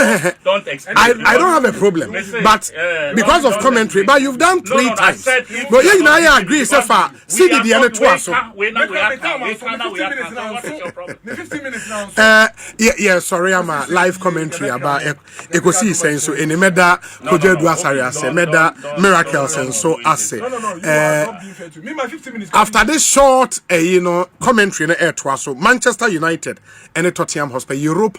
don't expect I don't have a problem, but because of commentary, but you've done 3 times. But you and I agree, so far. Cedi the other 2 so. Yeah, sorry, I'm a live commentary about Ekosiisen so in the meda project Duasari say meda Miracles and so as after this short commentary in the air so Manchester United and Tottenham Hotspur Europa